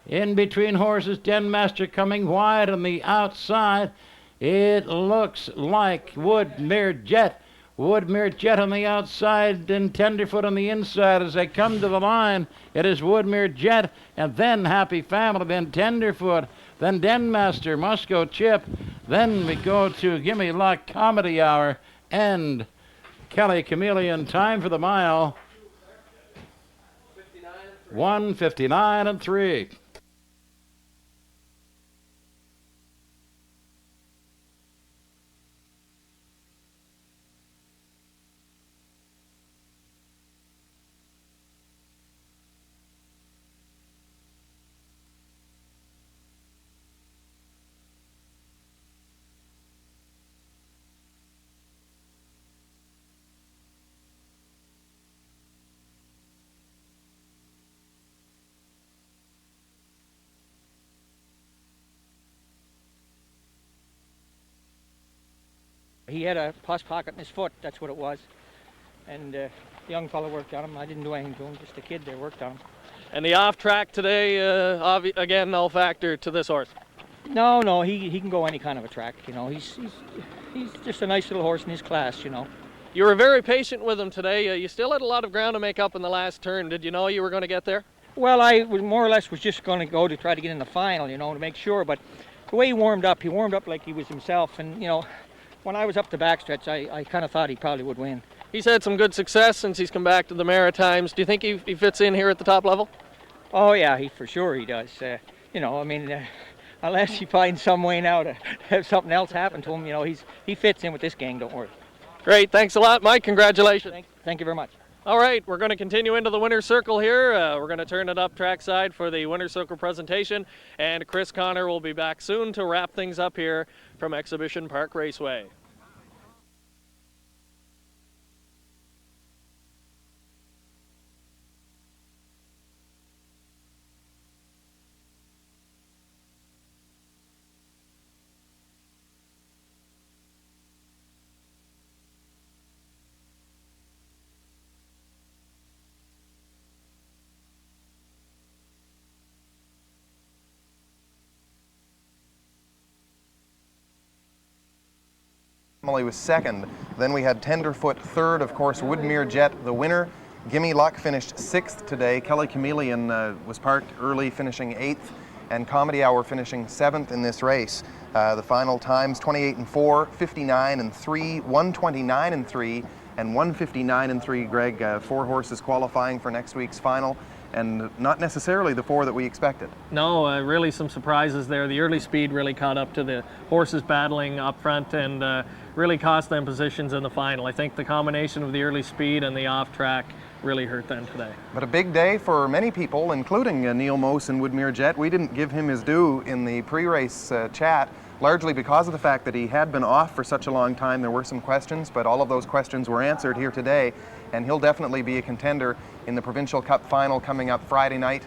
In between horses, Denmaster coming wide on the outside. It looks like Woodmere Jet. Woodmere Jet on the outside and Tenderfoot on the inside as they come to the line. It is Woodmere Jet and then Happy Family, then Tenderfoot, then Denmaster, Musco Chip. Then we go to Gimme Luck, Comedy Hour, and Kelly Chameleon. Time for the mile, 1:59 and 3. He had a pus pocket in his foot, that's what it was. And the young fellow worked on him. I didn't do anything to him, just a kid there worked on him. And the off track today, again, no factor to this horse. No, he can go any kind of a track, you know. He's just a nice little horse in his class, you know. You were very patient with him today. You still had a lot of ground to make up in the last turn. Did you know you were going to get there? Well, I was more or less was just going to go to try to get in the final, you know, to make sure. But the way he warmed up like he was himself. And, you know, when I was up the backstretch, I kind of thought he probably would win. He's had some good success since he's come back to the Maritimes. Do you think he fits in here at the top level? Oh, yeah, for sure he does. You know, I mean, unless he finds some way now to have something else happen to him, you know, he fits in with this gang, don't worry. Great, thanks a lot, Mike. Congratulations. Thank you very much. All right, we're going to continue into the winner's circle here. We're going to turn it up trackside for the winner's circle presentation, and Chris Connor will be back soon to wrap things up here from Exhibition Park Raceway. Emily was second. Then we had Tenderfoot third, of course, Woodmere Jet the winner. Gimme Luck finished sixth today. Kelly Chameleon was parked early, finishing eighth, and Comedy Hour finishing seventh in this race. The final times 28 and 4, 59 and 3, 129 and 3, and 159 and 3. Greg, 4 horses qualifying for next week's final, and not necessarily the 4 that we expected. No, really some surprises there. The early speed really caught up to the horses battling up front and really cost them positions in the final. I think the combination of the early speed and the off track really hurt them today. But a big day for many people, including Neil Mose and Woodmere Jet. We didn't give him his due in the pre-race chat. largely because of the fact that he had been off for such a long time. There were some questions, but all of those questions were answered here today, and he'll definitely be a contender in the Provincial Cup final coming up Friday night.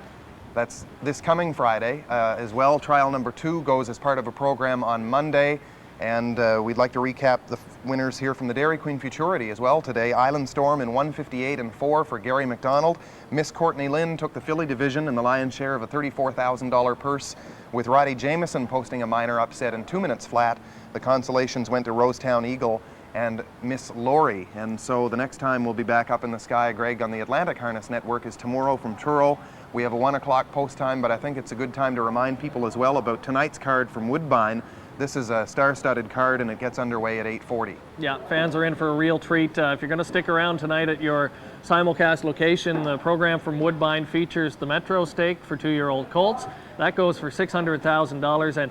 That's this coming Friday as well. Trial number 2 goes as part of a program on Monday, and we'd like to recap the winners here from the Dairy Queen Futurity as well today. Island Storm in 158 and 4 for Gary McDonald. Miss Courtney Lynn took the filly division in the lion's share of a $34,000 purse, with Roddy Jameson posting a minor upset in 2 minutes flat. The consolations went to Rosetown Eagle and Miss Laurie. And so the next time we'll be back up in the sky, Greg, on the Atlantic Harness Network is tomorrow from Truro. We have a 1 o'clock post time, but I think it's a good time to remind people as well about tonight's card from Woodbine. This is a star-studded card, and it gets underway at 8:40. Yeah, fans are in for a real treat. If you're going to stick around tonight at your simulcast location, the program from Woodbine features the Metro Stake for 2-year-old colts. That goes for $600,000, and